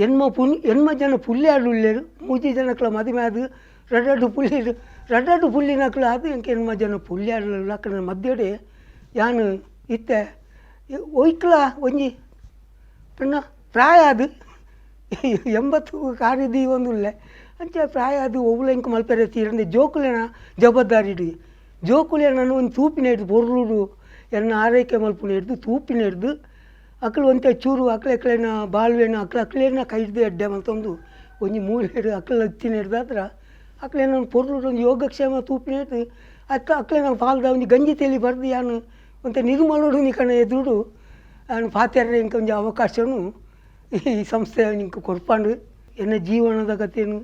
ಎನ್ಮ ಜನ ಪುಲ್ಲೆ ಆಡು ಉಳ್ಳೇರು 3 ಜನಕ್ಲ ಮದುವೆ ಅದು ರಡ್ಡಡು ಪುಲ್ಲಿನಕ್ಲು ಅದು ಎಂಕೆ ಎನ್ಮ ಜನ ಪುಲ್ಲೆ ಆಡಲಿಲ್ಲ ಅಕ್ಕನ ಮಧ್ಯಡೆ ಯಾನು ಇತ್ತೆ ಒಯ್ಕ್ಲ ಒಂಜಿ ಪಣ್ಣ ಪ್ರಾಯ ಅದು 80 ಕಾರಿದಿ ಒಂದು ಉಳ್ಳೆ ಅಂಚೆ ಪ್ರಾಯ ಅದು ಒವ್ಲ ಎಂಕ ಮಲ್ಪೆರೆ ತೀರಂದೆ ಜೋಕುಲೇನ ಜವಾಬ್ದಾರಿ ಜೋಕುಲೇನನ್ನು ಒಂದು ತೂಪಿನ ಹಿಡ್ದು ಬೊರ್ರುಡು ಎನ್ನ ಆರೈಕೆ ಮಲ್ಪುನ ಹಿಡ್ದು ತೂಪಿನ ಹಿಡ್ದು ಅಕ್ಕಳು ಒಂತೆ ಚೂರು ಅಕ್ಳೆನ ಬಾಳ್ವೆನ ಅಕ್ಳೇನ ಕೈ ಹಿಡ್ದು ಎಡ್ಡೆ ಮತ್ತೊಂದು ಒಂಜಿ ಮೂಲೆ ಹಿಡ್ದು ಅಕ್ಕಳ ಹತ್ತಿನ ಹಿಡ್ದಾದ್ರೆ ಅಕ್ಳೇನ ಪೊರ್ರು ಒಂದು ಯೋಗಕ್ಷೇಮ ತೂಪಿನ ಹಿಡ್ದು ಅಕ್ಳೇನ ಪಾಲ್ದ ಒಂದು ಗಂಜಿ ತೇಲಿ ಬರ್ದು ಯಾನು ಒಂತೆ ನಿರ್ಮಲೋಡು ನಿಕಣ ಎದುರು ನಾನು ಪಾತ್ಯಾರ ಇಂಕ ಒಂದು ಅವಕಾಶನು ಈ ಸಂಸ್ಥೆ ನಿಂಗೆ ಕೊಡ್ಪಾಂಡು ಎನ್ನ ಜೀವನದ ಕಥೆನು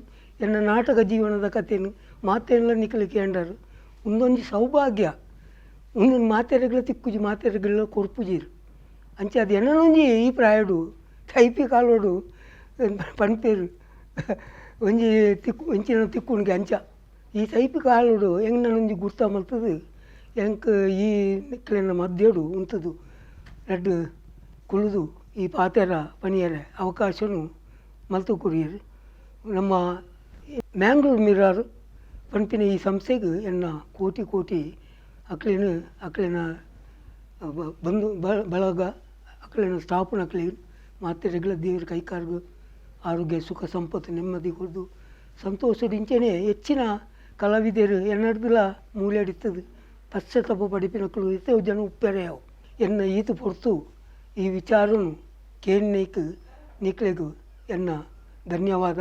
ಎನ್ನ ನಾಟಕ ಜೀವನದ ಕಥೆನು ಮಾತೆಲ್ಲ ನಿಕ್ಕಲಿಕ್ಕೆ ಎಂಡರು ಒಂದೊಂದು ಸೌಭಾಗ್ಯ ಒಂದೊಂದು ಮಾತೆರೆಗಳ ತಿಕ್ಕುಜಿ ಮಾತೆರೆಗಳ ಕೊರ್ಪುಜೀರು ಅಂಚೆ ಅದು ಎನ್ನೊಂಜಿ ಈ ಪ್ರಾಯಡು ಕೈಪಿ ಕಾಲೋಡು ಪಣ್ಪೇರು ಒಂಜಿ ಎಂಚಿನ ತಿಕ್ಕುಣಿಗೆ ಅಂಚ ಈ ಸೈಪಿ ಕಾಲೋಡು ಹೆಂಗೆ ನಾನೊಂಜಿ ಗುರ್ತ ಮಲ್ತದು ಎಂಕ್ ಈ ನಿಕ್ಕಲಿನ ಮಧ್ಯಡು ಉಂಟದು ರಡ್ಡು ಕುಳಿದು ಈ ಪಾತೆರ ಪಣಿಯರ ಅವಕಾಶನು ಮಲ್ತು ಕುರಿಯರು ನಮ್ಮ ಮ್ಯಾಂಗ್ಳೂರು ಮಿರಾರು ಪಂಪಿನ ಈ ಸಂಸ್ಥೆಗೆ ಎನ್ನ ಕೋಟಿ ಅಕ್ಳಿನ ಬಂಧು ಬಳಗ ಅಕ್ಳಿನ ಸ್ಟಾಫ್ನ ಅಕ್ಲಿ ಮತ್ತೆ ರೆಗ್ಯುಲರ್ ದೇವ್ರ ಕೈಕಾರ್ಗು ಆರೋಗ್ಯ ಸುಖ ಸಂಪತ್ತು ನೆಮ್ಮದಿ ಕೊಡ್ದು ಸಂತೋಷದಿಂಚನೆ ಹೆಚ್ಚಿನ ಕಲಾವಿದರು ಎನ್ನಡ್ದಿಲ್ಲ ಮೂಲೆಡಿತ್ತದು ಪಶ್ಚಾತ್ತಾಪ ಪಡಿಪಿನಕ್ಕಳು ಎಷ್ಟೋ ಜನ ಉಪ್ಪೆರೆಯವು ಎನ್ನ ಈತು ಪೊರ್ತು ಈ ವಿಚಾರನು ಕೇನ್ನೈಕ್ ನಿಕ್ಲೆಗು ಎನ್ನ ಧನ್ಯವಾದ.